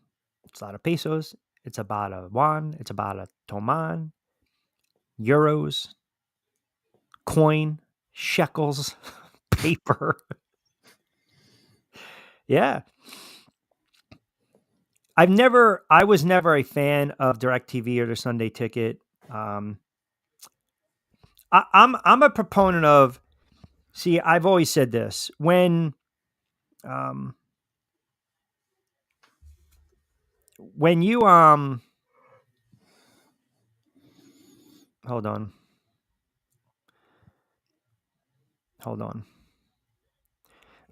Speaker 2: It's a lot of pesos. It's about a yuan. It's about a toman, euros, coin, shekels, paper. Yeah. I was never a fan of DirecTV or the Sunday Ticket. I'm a proponent of, see, I've always said this, when you hold on.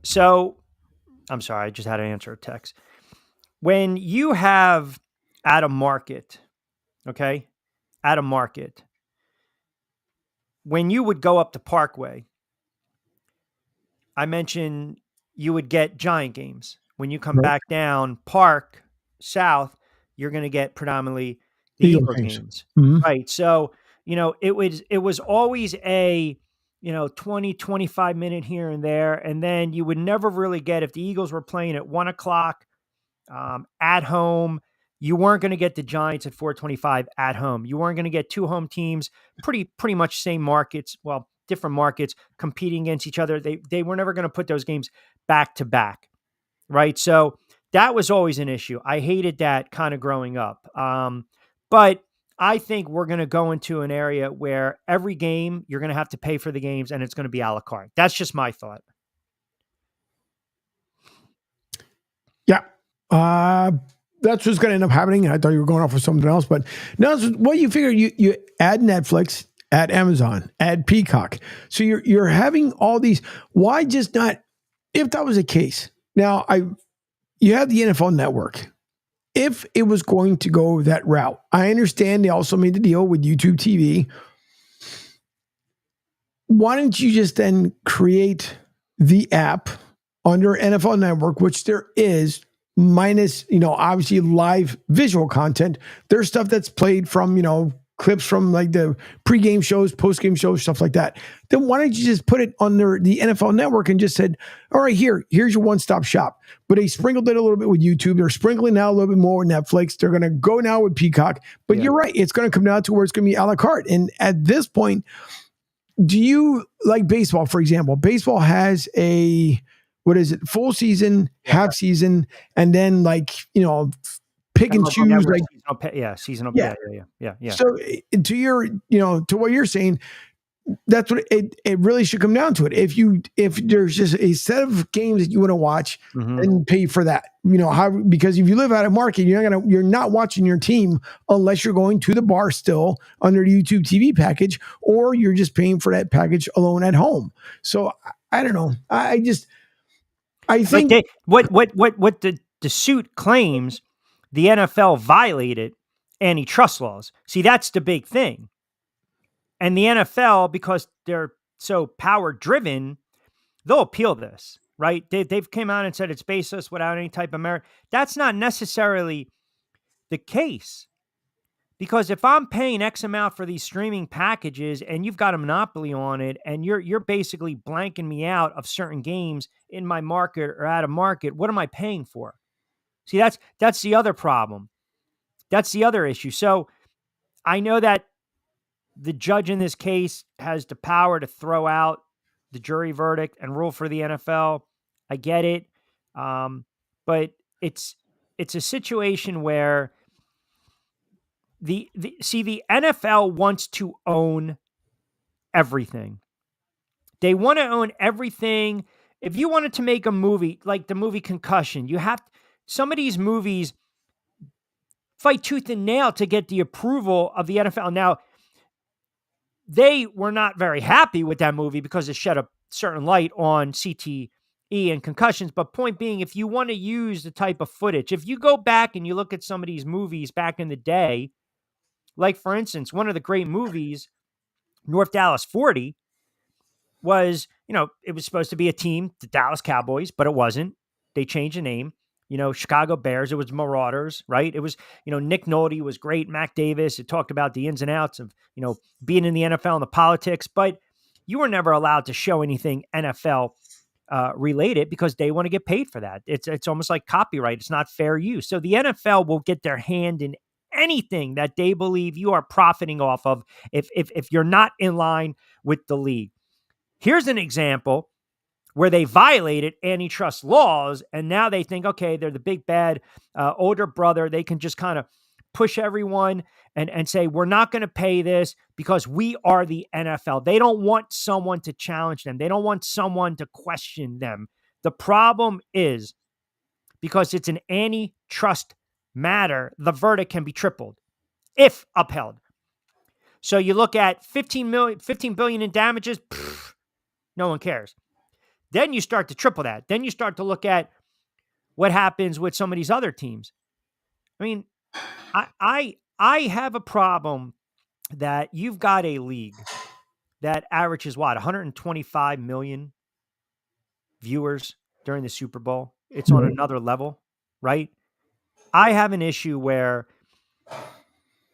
Speaker 2: So, I'm sorry, I just had to answer a text. When you have at a market, okay? At a market, when you would go up the Parkway, I mentioned you would get Giant games. When you come back down Park South, you're going to get predominantly the Eagle games.
Speaker 7: Mm-hmm.
Speaker 2: Right. So, it was always a, 20, 25 minute here and there. And then you would never really get, if the Eagles were playing at 1:00 at home, you weren't going to get the Giants at 4:25 at home. You weren't going to get two home teams, pretty much same markets. Well, different markets competing against each other. They were never going to put those games back to back. Right. So that was always an issue. I hated that kind of growing up. But I think we're going to go into an area where every game you're going to have to pay for the games and it's going to be a la carte. That's just my thought.
Speaker 7: That's what's going to end up happening. I thought you were going off with something else, but no, what you figure, you add Netflix, add Amazon, add Peacock. So you're having all these. Why just not? If that was the case, now you have the NFL Network. If it was going to go that route, I understand they also made the deal with YouTube TV. Why don't you just then create the app under NFL Network, which there is, minus, obviously live visual content. There's stuff that's played from, clips from like the pregame shows, postgame shows, stuff like that. Then why don't you just put it under the NFL Network and just said, all right, here's your one-stop shop. But they sprinkled it a little bit with YouTube. They're sprinkling now a little bit more with Netflix. They're going to go now with Peacock. But You're right. It's going to come down to where it's going to be a la carte. And at this point, do you like baseball, for example? Baseball has full season, half season, and then pick and choose.
Speaker 2: Seasonal.
Speaker 7: Yeah. So to what you're saying, that's what it really should come down to it. If there's just a set of games that you want to watch, then pay for that. Because if you live out of market, you're not watching your team unless you're going to the bar still under the YouTube TV package, or you're just paying for that package alone at home. So I don't know. I think
Speaker 2: what the suit claims, the NFL violated antitrust laws. See, that's the big thing. And the NFL, because they're so power driven, they'll appeal this, right? They've came out and said it's baseless without any type of merit. That's not necessarily the case, because if I'm paying X amount for these streaming packages and you've got a monopoly on it, and you're basically blanking me out of certain games in my market or out of market, what am I paying for? See, that's the other problem. That's the other issue. So I know that the judge in this case has the power to throw out the jury verdict and rule for the NFL. I get it. But it's a situation where the NFL wants to own everything. They want to own everything. If you wanted to make a movie like the movie Concussion, some of these movies fight tooth and nail to get the approval of the NFL. Now, they were not very happy with that movie because it shed a certain light on CTE and concussions. But point being, if you want to use the type of footage, if you go back and you look at some of these movies back in the day, like for instance, one of the great movies, North Dallas 40, was, it was supposed to be a team, the Dallas Cowboys, but it wasn't. They changed the name. Chicago Bears, it was Marauders, right? It was, Nick Nolte was great, Mac Davis. It talked about the ins and outs of, being in the NFL and the politics, but you were never allowed to show anything NFL related because they want to get paid for that. It's almost like copyright. It's not fair use. So the NFL will get their hand in anything that they believe you are profiting off of if you're not in line with the league. Here's an example where they violated antitrust laws, and now they think, okay, they're the big bad older brother. They can just kind of push everyone and say, we're not going to pay this because we are the NFL. They don't want someone to challenge them. They don't want someone to question them. The problem is, because it's an antitrust matter, the verdict can be tripled if upheld. So you look at 15 billion in damages, no one cares. Then you start to triple that. Then you start to look at what happens with some of these other teams. I mean, I have a problem that you've got a league that averages 125 million viewers during the Super Bowl. It's on another level, right? I have an issue where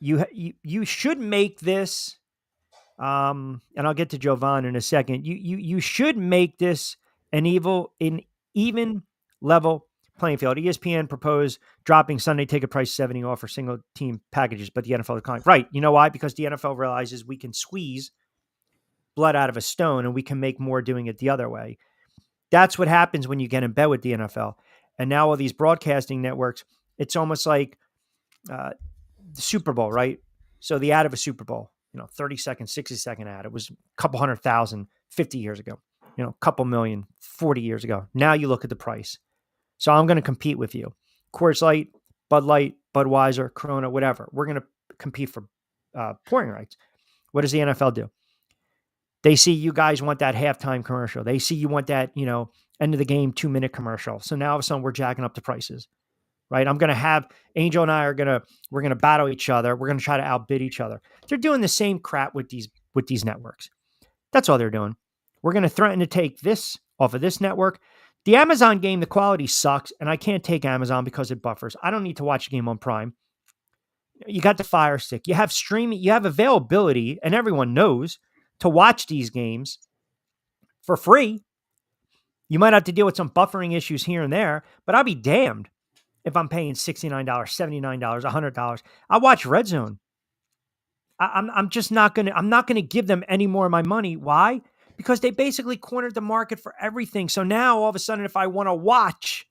Speaker 2: you should make this, and I'll get to Jovan in a second. You should make this an even level playing field. ESPN proposed dropping Sunday ticket price 70 off for single team packages, but the NFL declined. Right. You know why? Because the NFL realizes we can squeeze blood out of a stone and we can make more doing it the other way. That's what happens when you get in bed with the NFL. And now all these broadcasting networks, it's almost like the Super Bowl, right? So the ad of a Super Bowl, 30-second, 60-second ad. It was a couple 100,000 50 years ago, a couple million 40 years ago. Now you look at the price. So I'm going to compete with you. Coors Light, Bud Light, Budweiser, Corona, whatever. We're going to compete for pouring rights. What does the NFL do? They see you guys want that halftime commercial. They see you want that, end of the game 2-minute commercial. So now all of a sudden we're jacking up the prices, right? I'm going to have Angel and we're going to battle each other. We're going to try to outbid each other. They're doing the same crap with these networks. That's all they're doing. We're going to threaten to take this off of this network. The Amazon game, the quality sucks, and I can't take Amazon because it buffers. I don't need to watch a game on Prime. You got the Fire Stick. You have streaming. You have availability, and everyone knows to watch these games for free. You might have to deal with some buffering issues here and there, but I'll be damned if I'm paying $69, $79, $100. I'll watch Red Zone. I'm just not going to give them any more of my money. Why? Because they basically cornered the market for everything. So now all of a sudden, if I want to watch,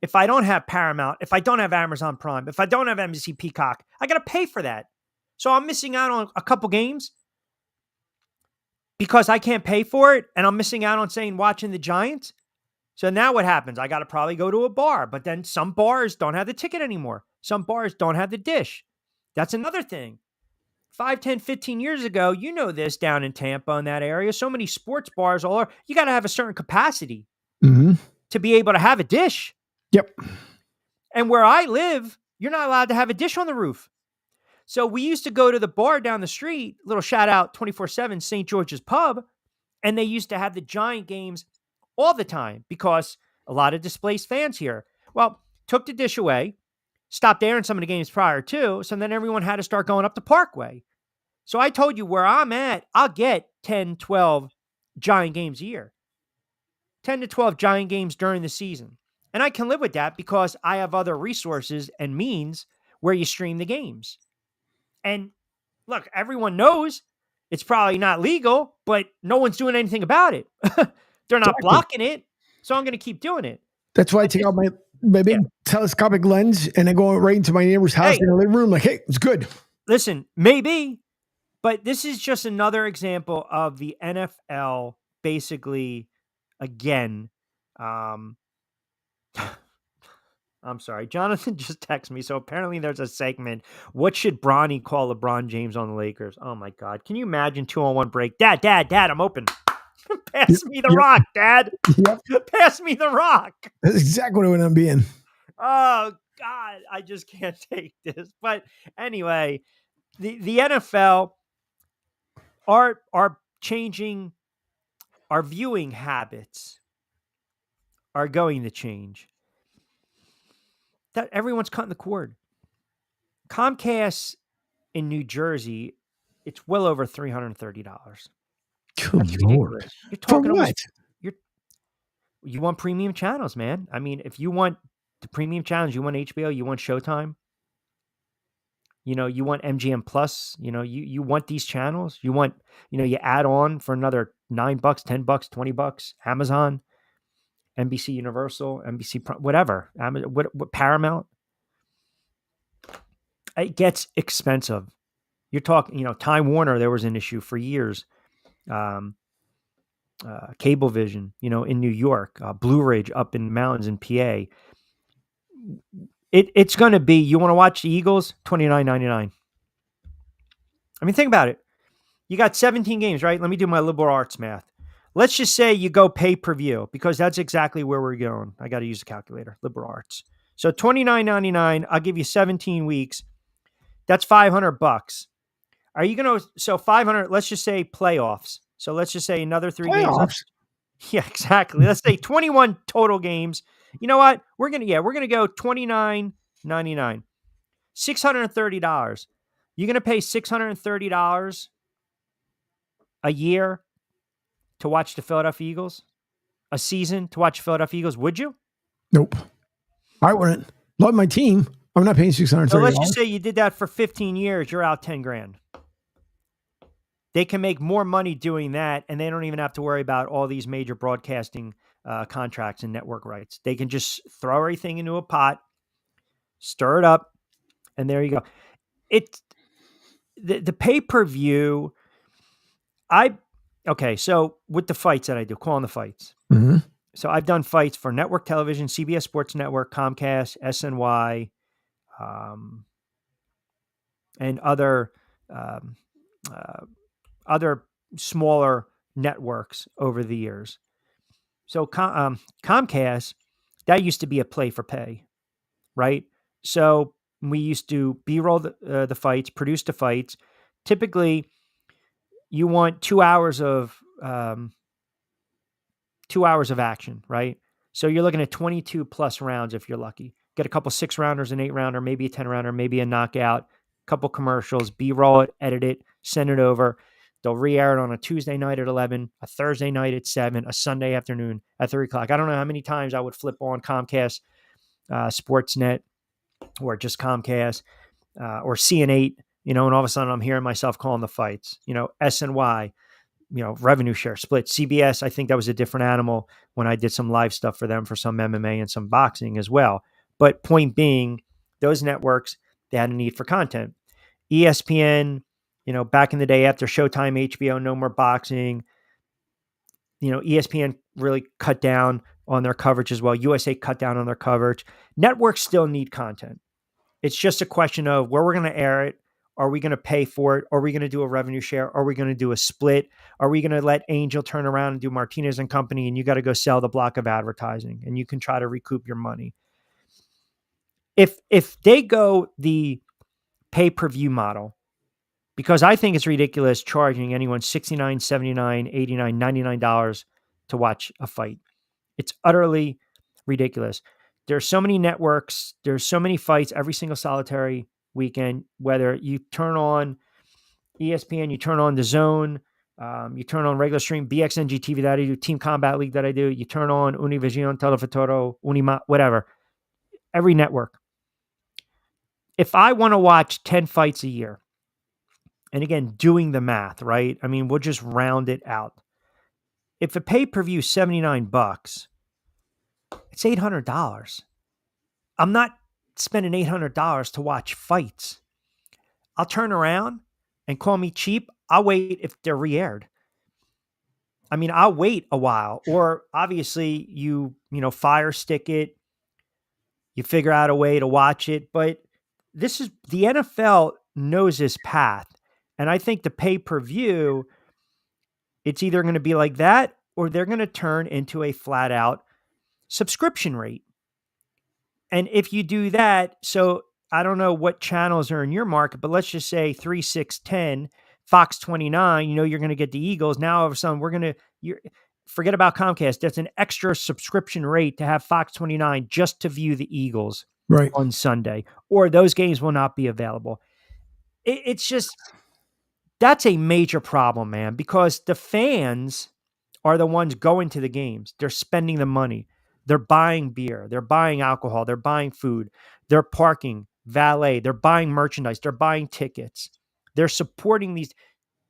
Speaker 2: if I don't have Paramount, if I don't have Amazon Prime, if I don't have NBC Peacock, I got to pay for that. So I'm missing out on a couple games because I can't pay for it, and I'm missing out on watching the Giants. So now what happens? I got to probably go to a bar, but then some bars don't have the ticket anymore. Some bars don't have the dish. That's another thing. 5, 10, 15 years ago, this down in Tampa in that area, so many sports bars all over, you got to have a certain capacity to be able to have a dish.
Speaker 7: Yep.
Speaker 2: And where I live, you're not allowed to have a dish on the roof. So we used to go to the bar down the street, little shout out 24/7 St. George's Pub, and they used to have the Giant games all the time because a lot of displaced fans here. Well, took the dish away, stopped airing some of the games prior to, so then everyone had to start going up the Parkway. So I told you where I'm at, I'll get 10, 12 Giant games a year. 10 to 12 Giant games during the season. And I can live with that because I have other resources and means where you stream the games. And look, everyone knows it's probably not legal, but no one's doing anything about it. They're not blocking it, so I'm going to keep doing it.
Speaker 7: That's why I take out my big telescopic lens and I go right into my neighbor's house in the living room like, hey, it's good.
Speaker 2: Listen, maybe, but this is just another example of the NFL basically, again, I'm sorry. Jonathan just texted me. So apparently there's a segment. What should Bronny call LeBron James on the Lakers? Oh my God. Can you imagine 2-on-1 break? Dad, I'm open. Pass me the rock, Dad. Pass me the rock.
Speaker 7: That's exactly what I'm being.
Speaker 2: Oh God. I just can't take this. But anyway, the NFL are changing. Our viewing habits are going to change. That everyone's cutting the cord. Comcast in New Jersey, it's well over $330.
Speaker 7: Good Lord.
Speaker 2: You're talking
Speaker 7: for what?
Speaker 2: You want premium channels, man. I mean, if you want the premium channels, you want HBO, you want Showtime, you want MGM Plus, you want these channels. You want, you add on for another $9, $10, $20, Amazon, NBC Universal, NBC, whatever, what Paramount. It gets expensive. You're talking, Time Warner, there was an issue for years. Cablevision, in New York, Blue Ridge up in the mountains in PA. It's going to be, you want to watch the Eagles, $29.99. I mean, think about it. You got 17 games, right? Let me do my liberal arts math. Let's just say you go pay-per-view because that's exactly where we're going. I got to use a calculator, liberal arts. So $29.99, I'll give you 17 weeks. That's $500. Are you going to, so 500, let's just say playoffs. So let's just say another 3 games. Yeah, exactly. Let's say 21 total games. You know what? We're going to go $29.99. $630. You're going to pay $630 a year to watch the Philadelphia Eagles? A season to watch the Philadelphia Eagles? Would you?
Speaker 7: Nope. I wouldn't. Love my team. I'm not paying $630.
Speaker 2: So let's just say you did that for 15 years. You're out 10 grand. They can make more money doing that, and they don't even have to worry about all these major broadcasting contracts and network rights. They can just throw everything into a pot, stir it up, and there you go. The pay-per-view, okay, so with the fights that I do, calling the fights.
Speaker 7: Mm-hmm.
Speaker 2: So I've done fights for network television, CBS Sports Network, Comcast, SNY, and um, uh, other smaller networks over the years. So Comcast, that used to be a play for pay, right? So we used to B-roll the fights, produce the fights. Typically, you want 2 hours of action, right? So you're looking at 22 plus rounds if you're lucky. Get a couple 6-rounders, an 8-rounder, maybe a 10-rounder, maybe a knockout, couple commercials, B-roll it, edit it, send it over. They'll re-air it on a Tuesday night at 11, a Thursday night at 7, a Sunday afternoon at 3 o'clock. I don't know how many times I would flip on Comcast Sportsnet or just Comcast or CN8, and all of a sudden I'm hearing myself calling the fights, SNY, revenue share split. CBS, I think that was a different animal when I did some live stuff for them for some MMA and some boxing as well. But point being, those networks, they had a need for content. ESPN, back in the day after Showtime, HBO, no more boxing, ESPN really cut down on their coverage as well. USA cut down on their coverage. Networks still need content. It's just a question of where we're going to air it. Are we going to pay for it? Are we going to do a revenue share? Are we going to do a split? Are we going to let Angel turn around and do Martinez and Company, and you got to go sell the block of advertising and you can try to recoup your money? If they go the pay-per-view model, because I think it's ridiculous charging anyone $69, $79, $89, $99 to watch a fight. It's utterly ridiculous. There's so many networks. There's so many fights every single solitary weekend, whether you turn on ESPN, you turn on the Zone, you turn on regular stream, BXNG TV that I do, Team Combat League that I do, you turn on Univision, Telefuturo, Unima, whatever, every network. If I want to watch 10 fights a year, and again, doing the math, right? I mean, we'll just round it out. If a pay-per-view is $79, it's $800. I'm not spending $800 to watch fights. I'll turn around and call me cheap. I'll wait if they're re-aired. I mean, I'll wait a while. Or obviously you fire stick it. You figure out a way to watch it. But this is the NFL knows this path. And I think the pay-per-view, it's either going to be like that or they're going to turn into a flat out subscription rate. And if you do that, so I don't know what channels are in your market, but let's just say 3, 6, 10, Fox 29, you're going to get the Eagles. Now all of a sudden forget about Comcast. That's an extra subscription rate to have Fox 29 just to view the Eagles on Sunday, or those games will not be available. It's just, that's a major problem, man, because the fans are the ones going to the games. They're spending the money. They're buying beer. They're buying alcohol. They're buying food. They're parking, valet. They're buying merchandise. They're buying tickets. They're supporting these.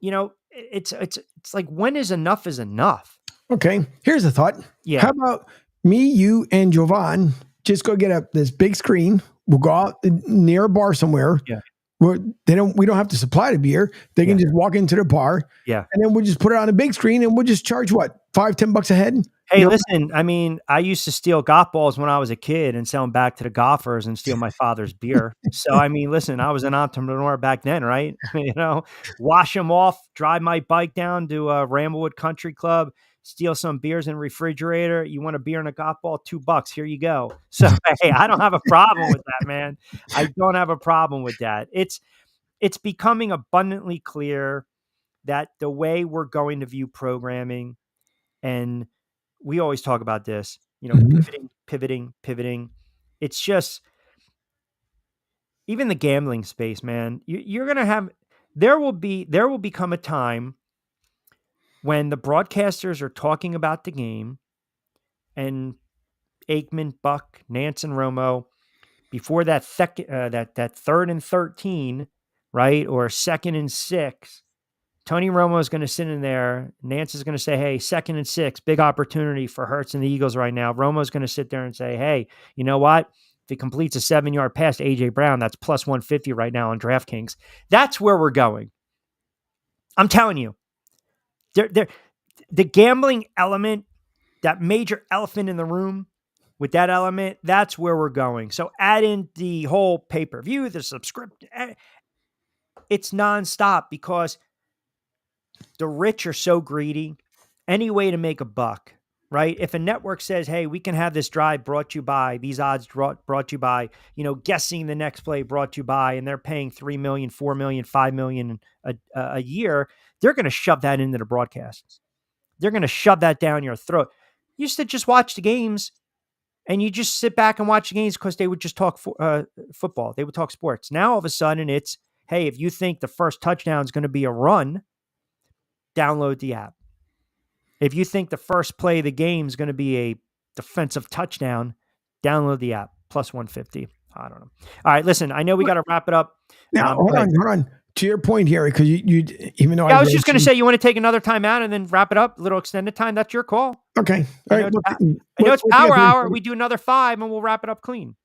Speaker 2: It's like, when is enough is enough?
Speaker 7: Okay, here's a thought.
Speaker 2: Yeah.
Speaker 7: How about me, you, and Jovan just go get this big screen. We'll go out near a bar somewhere.
Speaker 2: Yeah.
Speaker 7: We don't have to supply the beer. They can just walk into the bar.
Speaker 2: Yeah.
Speaker 7: And then we'll just put it on a big screen and we'll just charge $5, $10 a head.
Speaker 2: Hey, listen, I mean, I used to steal golf balls when I was a kid and sell them back to the golfers and steal my father's beer. So, I mean, listen, I was an entrepreneur back then, right? Wash them off, drive my bike down to Ramblewood Country Club, steal some beers in the refrigerator. You want a beer and a golf ball? $2. Here you go. So, hey, I don't have a problem with that, man. I don't have a problem with that. It's becoming abundantly clear that the way we're going to view programming, and we always talk about this, pivoting. It's just, even the gambling space, man, you're going to have, there will become a time when the broadcasters are talking about the game and Aikman, Buck, Nance, and Romo, before that that 3rd and 13, right? Or 2nd and 6, Tony Romo is going to sit in there. Nance is going to say, hey, 2nd and 6, big opportunity for Hurts and the Eagles right now. Romo's going to sit there and say, hey, you know what? If he completes a 7-yard pass to A.J. Brown, that's plus 150 right now on DraftKings. That's where we're going. I'm telling you. The gambling element that major elephant in the room with that element, that's where we're going. So add in the whole pay-per-view, the subscription. It's nonstop because the rich are so greedy. Any way to make a buck, right? If a network says, hey, we can have this drive brought to you by, these odds brought to you by, guessing the next play brought to you by, and they're paying $3 million, $4 million, $5 million a year, they're going to shove that into the broadcasts. They're going to shove that down your throat. You used to just watch the games and you just sit back and watch the games because they would just talk football. They would talk sports. Now, all of a sudden, it's, hey, if you think the first touchdown is going to be a run, download the app. If you think the first play of the game is going to be a defensive touchdown, download the app. Plus 150. I don't know. All right, listen, I know we got to wrap it up.
Speaker 7: Now, hold on. To your point here, because you even though
Speaker 2: I was just going to say, you want to take another time out and then wrap it up, a little extended time. That's your call.
Speaker 7: Okay. All right.
Speaker 2: I know it's Power Hour. We do another 5 and we'll wrap it up clean.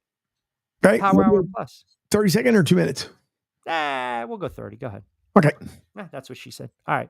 Speaker 7: Right.
Speaker 2: Power Hour plus.
Speaker 7: 30 seconds or 2 minutes?
Speaker 2: We'll go 30. Go ahead.
Speaker 7: Okay.
Speaker 2: That's what she said. All right.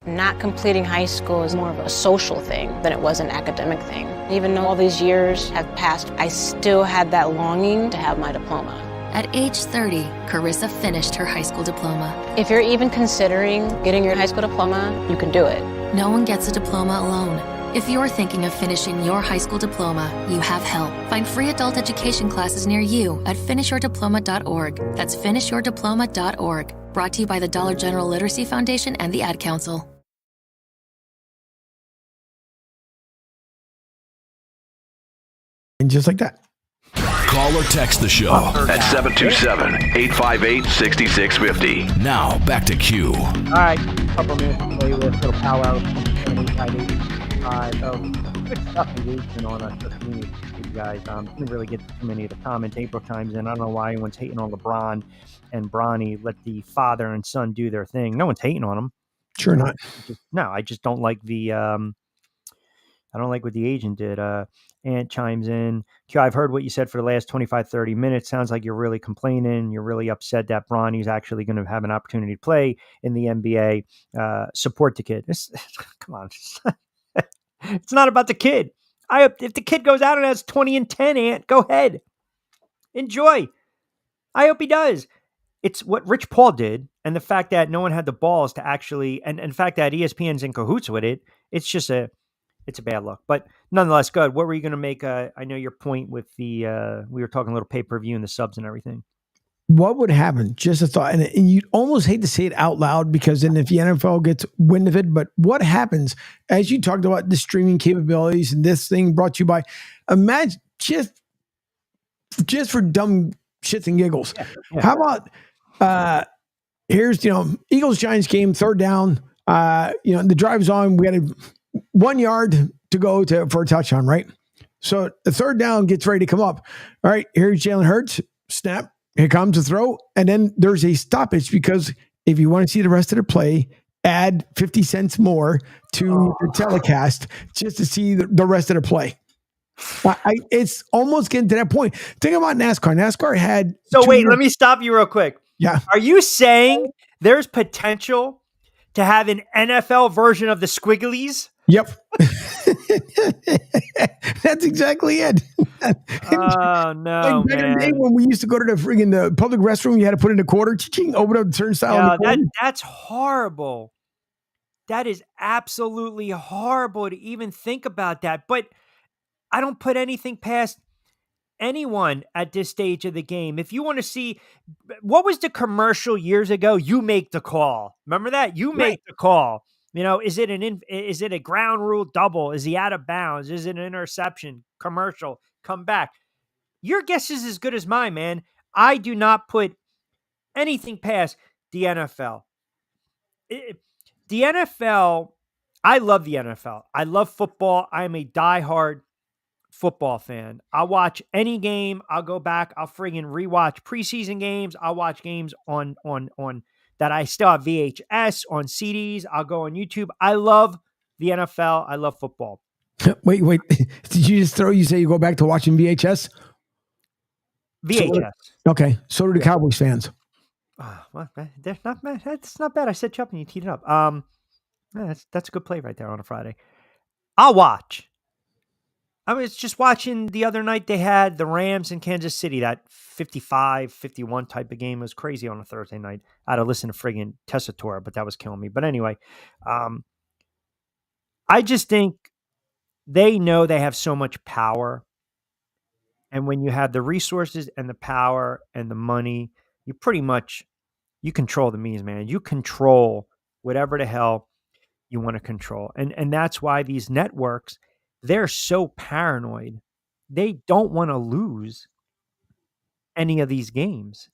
Speaker 13: Not completing high school is more of a social thing than it was an academic thing. Even though all these years have passed, I still had that longing to have my diploma.
Speaker 14: At age 30, Carissa finished her high school diploma.
Speaker 13: If you're even considering getting your high school diploma, you can do it.
Speaker 14: No one gets a diploma alone. If you're thinking of finishing your high school diploma, you have help. Find free adult education classes near you at finishyourdiploma.org. That's finishyourdiploma.org. Brought to you by the Dollar General Literacy Foundation and the Ad Council.
Speaker 7: And just like that.
Speaker 1: Call or text the show at 727-858-6650. Now, back to Q.
Speaker 2: All right, a couple minutes to play with, little powwow. Good stuff engagement on us, you guys. Didn't really get too many of the comments. April chimes in. I don't know why anyone's hating on LeBron and Bronny. Let the father and son do their thing. No one's hating on them.
Speaker 7: Sure not.
Speaker 2: I just don't like the I don't like what the agent did. Ant chimes in. Q, I've heard what you said for the last 25, 30 minutes. Sounds like you're really complaining. You're really upset that Bronny's actually going to have an opportunity to play in the NBA. Support the kid. Come on. It's not about the kid. If the kid goes out and has 20 and 10, Ant, go ahead. Enjoy. I hope he does. It's what Rich Paul did, and the fact that no one had the balls to actually, and the fact that ESPN's in cahoots with it, it's a bad look. But nonetheless, good. What were you going to make? I know your point with the, we were talking a little pay-per-view and the subs and everything.
Speaker 7: What would happen? Just a thought. And you'd almost hate to say it out loud because then if the NFL gets wind of it, but what happens as you talked about the streaming capabilities and this thing brought to you by, imagine just for dumb shits and giggles. Yeah. How about, here's, Eagles Giants game, third down, the drive's on, we got 1 yard to go for a touchdown, right? So the third down gets ready to come up. All right, here's Jalen Hurts, snap. Here comes the throw, and then there's a stoppage because if you want to see the rest of the play, add 50 cents more to the telecast just to see the rest of the play. It's almost getting to that point. Think about NASCAR. NASCAR had...
Speaker 2: So wait, let me stop you real quick.
Speaker 7: Yeah.
Speaker 2: Are you saying there's potential to have an NFL version of the Squigglies?
Speaker 7: Yep. That's exactly it.
Speaker 2: Oh, no,
Speaker 7: like back in the day when we used to go to the public restroom, you had to put in a quarter, open up the turnstile.
Speaker 2: That's horrible. That is absolutely horrible to even think about that. But I don't put anything past anyone at this stage of the game. If you want to see, what was the commercial years ago? You make the call. Remember that? You make the call. Is it a ground rule double? Is he out of bounds? Is it an interception? Commercial, come back. Your guess is as good as mine, man. I do not put anything past the NFL. The NFL, I love the NFL. I love football. I'm a diehard football fan. I'll watch any game. I'll go back. I'll friggin' rewatch preseason games. I'll watch games on that I still have VHS on CDs. I'll go on YouTube. I love the NFL. I love football.
Speaker 7: Wait. Did you just you say you go back to watching VHS?
Speaker 2: VHS.
Speaker 7: Okay. So do the Cowboys fans.
Speaker 2: Well, they're not bad. That's not bad. I said chop and you teed it up. That's a good play right there on a Friday. I'll watch. I was just watching the other night. They had the Rams in Kansas City, that 55-51 type of game. It was crazy on a Thursday night. I had to listen to friggin' Tessatora, but that was killing me. But anyway, I just think they know they have so much power. And when you have the resources and the power and the money, you pretty much, you control the means, man. You control whatever the hell you want to control. And that's why these networks, they're so paranoid. They don't want to lose any of these games.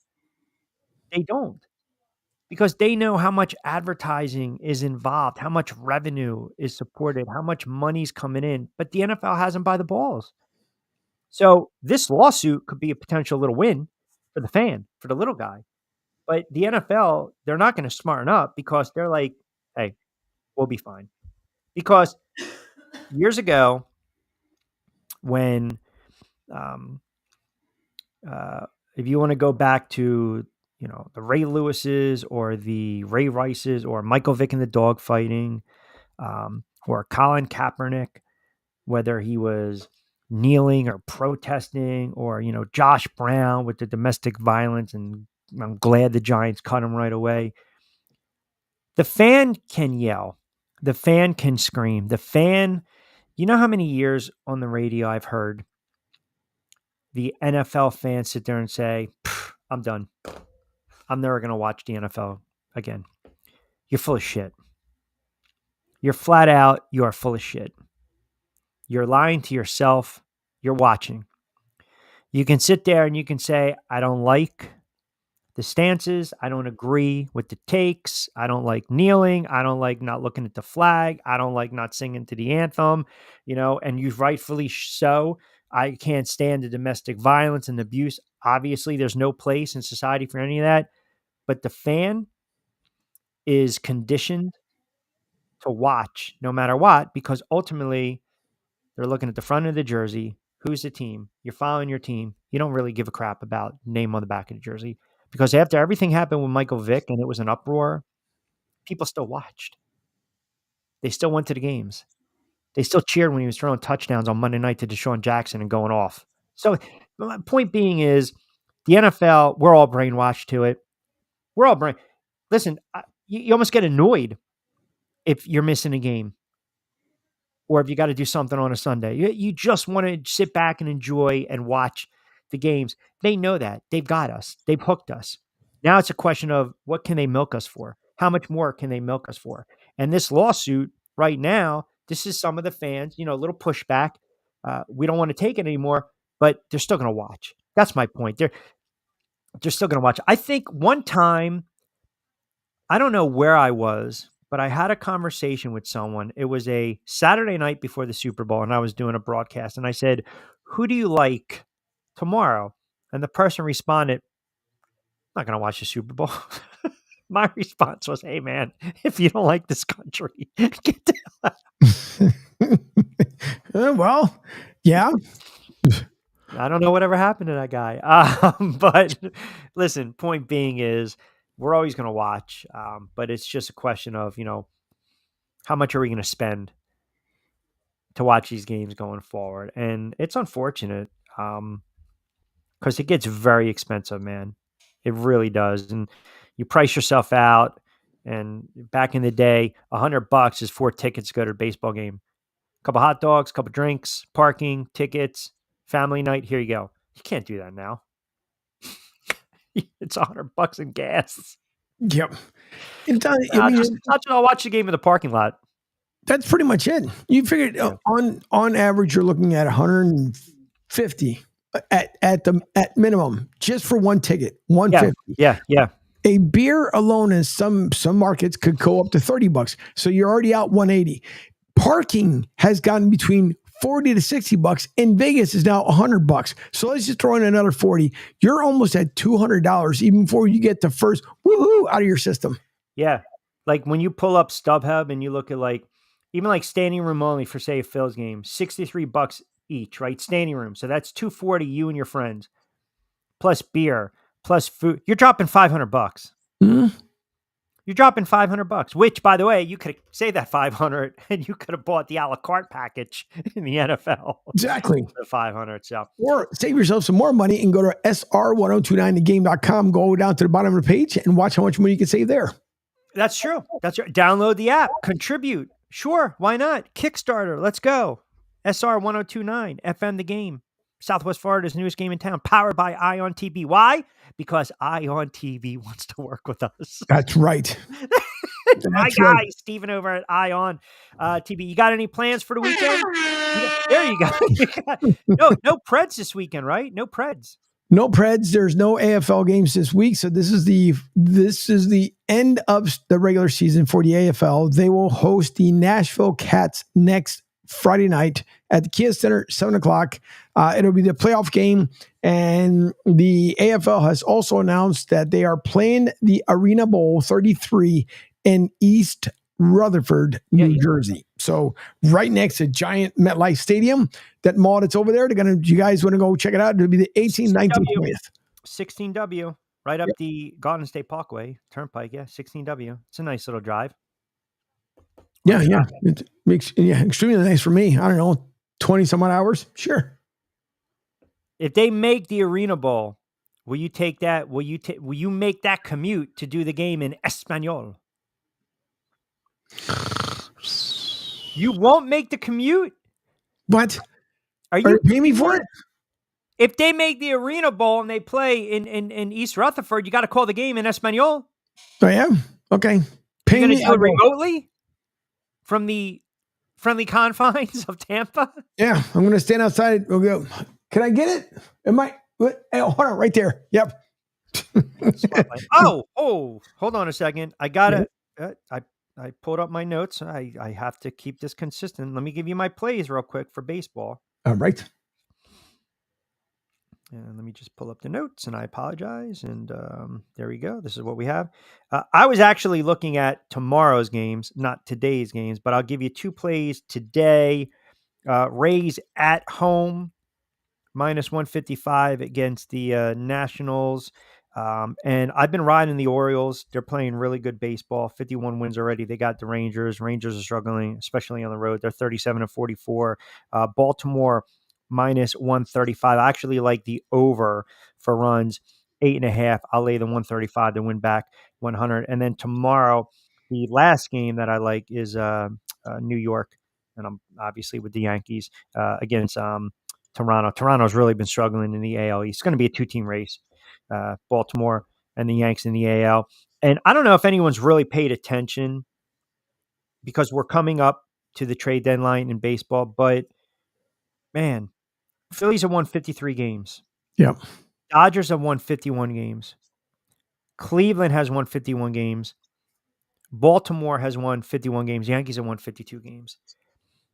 Speaker 2: They don't, because they know how much advertising is involved, how much revenue is supported, how much money's coming in, but the NFL has them by the balls. So this lawsuit could be a potential little win for the fan, for the little guy. But the NFL, they're not going to smarten up, because they're like, hey, we'll be fine. Because years ago, when if you want to go back to, the Ray Lewises or the Ray Rices or Michael Vick in the dog fighting, or Colin Kaepernick, whether he was kneeling or protesting, or, Josh Brown with the domestic violence, and I'm glad the Giants cut him right away. The fan can yell. The fan can scream. The fan, you know how many years on the radio I've heard the NFL fans sit there and say, I'm done. I'm never going to watch the NFL again. You're full of shit. You're flat out, you are full of shit. You're lying to yourself. You're watching. You can sit there and you can say, I don't like the stances. I don't agree with the takes. I don't like kneeling. I don't like not looking at the flag. I don't like not singing to the anthem, and you rightfully so. I can't stand the domestic violence and abuse. Obviously, there's no place in society for any of that. But the fan is conditioned to watch no matter what, because ultimately they're looking at the front of the jersey. Who's the team? You're following your team. You don't really give a crap about name on the back of the jersey, because after everything happened with Michael Vick and it was an uproar, people still watched. They still went to the games. They still cheered when he was throwing touchdowns on Monday night to Deshaun Jackson and going off. So my point being is, the NFL, we're all brainwashed to it. We're all Listen, you almost get annoyed if you're missing a game, or if you got to do something on a Sunday. You just want to sit back and enjoy and watch the games. They know that. They've got us. They've hooked us. Now it's a question of, what can they milk us for? How much more can they milk us for? And this lawsuit right now, this is some of the fans, a little pushback. We don't want to take it anymore, but they're still going to watch. That's my point. They're still going to watch. I think one time, I don't know where I was, but I had a conversation with someone. It was a Saturday night before the Super Bowl, and I was doing a broadcast, and I said, who do you like tomorrow? And the person responded, I'm not going to watch the Super Bowl. My response was, hey, man, if you don't like this country, get the hell out.
Speaker 7: Well, yeah.
Speaker 2: I don't know whatever happened to that guy. But listen, point being is, we're always going to watch, but it's just a question of, how much are we going to spend to watch these games going forward? And it's unfortunate, because it gets very expensive, man. It really does. And you price yourself out. And back in the day, $100 is 4 tickets to go to a baseball game. A couple hot dogs, a couple drinks, parking, tickets, family night. Here you go. You can't do that now. It's $100 in gas.
Speaker 7: Yep.
Speaker 2: I'll watch the game in the parking lot.
Speaker 7: That's pretty much it. You figured on average, you're looking at 150 at minimum, just for one ticket. 150.
Speaker 2: Yeah.
Speaker 7: A beer alone in some markets could go up to $30. So you're already out 180. Parking has gotten between $40 to $60. In Vegas is now $100. So let's just throw in another 40. You're almost at $200 even before you get the first woohoo out of your system.
Speaker 2: Yeah. Like when you pull up StubHub and you look at even standing room only for, say, a Phil's game, $63 each, right? Standing room. So that's $240, you and your friends, plus beer, plus food. You're dropping $500.
Speaker 7: Mm-hmm.
Speaker 2: You're dropping $500, which, by the way, you could save that 500 and you could have bought the a la carte package in the NFL.
Speaker 7: Exactly.
Speaker 2: The 500. So,
Speaker 7: or save yourself some more money and go to sr1029thegame.com. Go down to the bottom of the page and watch how much money you can save there.
Speaker 2: That's true. That's right. Download the app. Contribute. Sure. Why not? Kickstarter. Let's go. SR1029 FM the game. Southwest Florida's newest game in town. Powered by Ion TV. Why? Because Ion TV wants to work with us.
Speaker 7: That's right.
Speaker 2: My guy, Steven over at Ion TV. You got any plans for the weekend? There you go. No Preds this weekend, right? No Preds.
Speaker 7: No Preds. There's no AFL games this week. So this is the end of the regular season for the AFL. They will host the Nashville Cats next Friday night at the Kia Center, 7:00. It'll be the playoff game. And the AFL has also announced that they are playing the Arena Bowl 33 in East Rutherford, New Jersey. So right next to giant MetLife Stadium, that mall that's over there, you guys want to go check it out? It'll be the 18th, 19th, 20th.
Speaker 2: 16W, right up the Garden State Parkway Turnpike. Yeah, 16W. It's a nice little drive.
Speaker 7: Yeah. It makes extremely nice for me. I don't know, 20 some odd hours. Sure.
Speaker 2: If they make the Arena Bowl, will you take that? Will you make that commute to do the game in Espanol? You won't make the commute?
Speaker 7: What?
Speaker 2: Are you
Speaker 7: paying me for it?
Speaker 2: If they make the Arena Bowl and they play in East Rutherford, you got to call the game in Espanol.
Speaker 7: I am? Okay.
Speaker 2: You're going to do it remotely from the friendly confines of Tampa?
Speaker 7: Yeah, I'm going to stand outside. We'll go. Can I get it? Hey, hold on, right there. Yep.
Speaker 2: Oh, hold on a second. I got it. I pulled up my notes. I have to keep this consistent. Let me give you my plays real quick for baseball.
Speaker 7: All right.
Speaker 2: And let me just pull up the notes, and I apologize. And there we go. This is what we have. I was actually looking at tomorrow's games, not today's games, but I'll give you two plays today. Rays at home, -155 against the Nationals. And I've been riding the Orioles. They're playing really good baseball. 51 wins already. They got the Rangers. Rangers are struggling, especially on the road. They're 37-44. Baltimore -135. I actually like the over for runs, 8.5. I'll lay the 135 to win back 100. And then tomorrow, the last game that I like is New York, and I'm obviously with the Yankees against Toronto. Toronto's really been struggling in the AL East. It's going to be a two-team race. Baltimore and the Yanks in the AL. And I don't know if anyone's really paid attention because we're coming up to the trade deadline in baseball, but man, Phillies have won 53 games.
Speaker 7: Yeah.
Speaker 2: Dodgers have won 51 games. Cleveland has won 51 games. Baltimore has won 51 games. Yankees have won 52 games.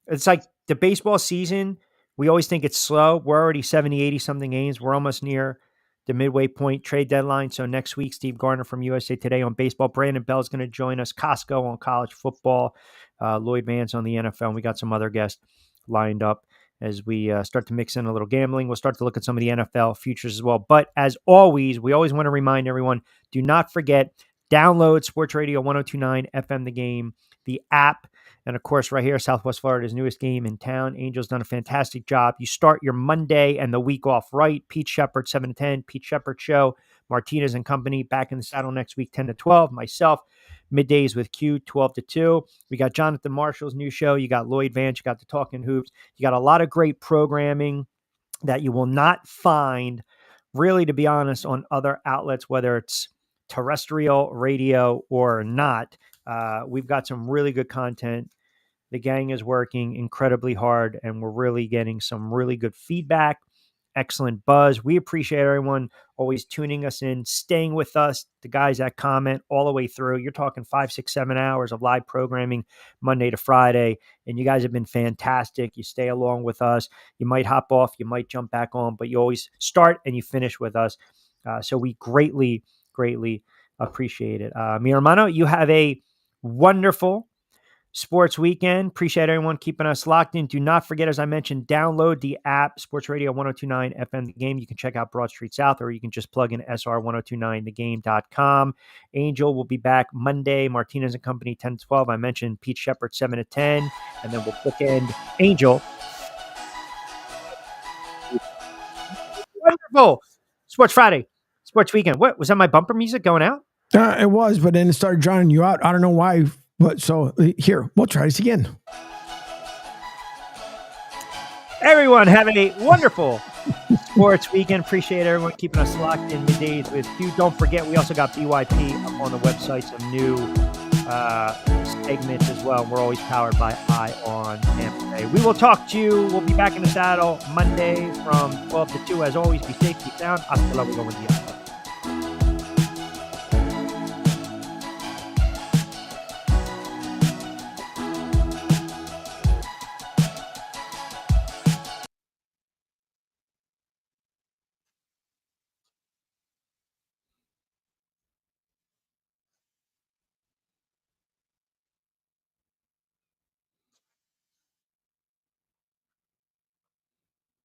Speaker 2: It's like the baseball season, we always think it's slow. We're already 70, 80 something games. We're almost near the midway point trade deadline. So next week, Steve Garner from USA Today on baseball. Brandon Bell is going to join us. Costco on college football. Lloyd Vance on the NFL. And we got some other guests lined up as we start to mix in a little gambling. We'll start to look at some of the NFL futures as well. But as always, we always want to remind everyone, do not forget, download Sports Radio 1029 FM The Game, the app. And of course, right here, Southwest Florida's newest game in town. Angel's done a fantastic job. You start your Monday and the week off right. Pete Shepard, 7 to 10. Pete Shepard Show. Martinez and company back in the saddle next week, 10 to 12. Myself, Middays with Q, 12 to 2. We got Jonathan Marshall's new show. You got Lloyd Vance. You got the Talking Hoops. You got a lot of great programming that you will not find, really, to be honest, on other outlets, whether it's terrestrial radio or not. We've got some really good content. The gang is working incredibly hard, and we're really getting some really good feedback, excellent buzz. We appreciate everyone always tuning us in, staying with us, the guys that comment all the way through. You're talking 5, 6, 7 hours of live programming Monday to Friday, and you guys have been fantastic. You stay along with us. You might hop off, you might jump back on, but you always start and you finish with us. So we greatly, greatly appreciate it. Mi hermano, you have a wonderful Sports Weekend. Appreciate everyone keeping us locked in. Do not forget, as I mentioned, download the app, Sports Radio 1029 FM The Game. You can check out Broad Street South, or you can just plug in SR1029thegame.com. Angel will be back Monday. Martinez and Company 10 to 12. I mentioned Pete Shepard 7 to 10. And then we'll bookend Angel. Wonderful. Sports Friday. Sports Weekend. What? Was that my bumper music going out?
Speaker 7: It was, but then it started drowning you out. I don't know why. But so here, we'll try this again.
Speaker 2: Everyone have a wonderful Sports Weekend. Appreciate everyone keeping us locked in Middays with you. Don't forget, we also got BYP up on the website, some new segments as well. We're always powered by Eye on Tampa. We will talk to you. We'll be back in the saddle Monday from 12 to 2. As always, be safe, keep down. Hasta luego.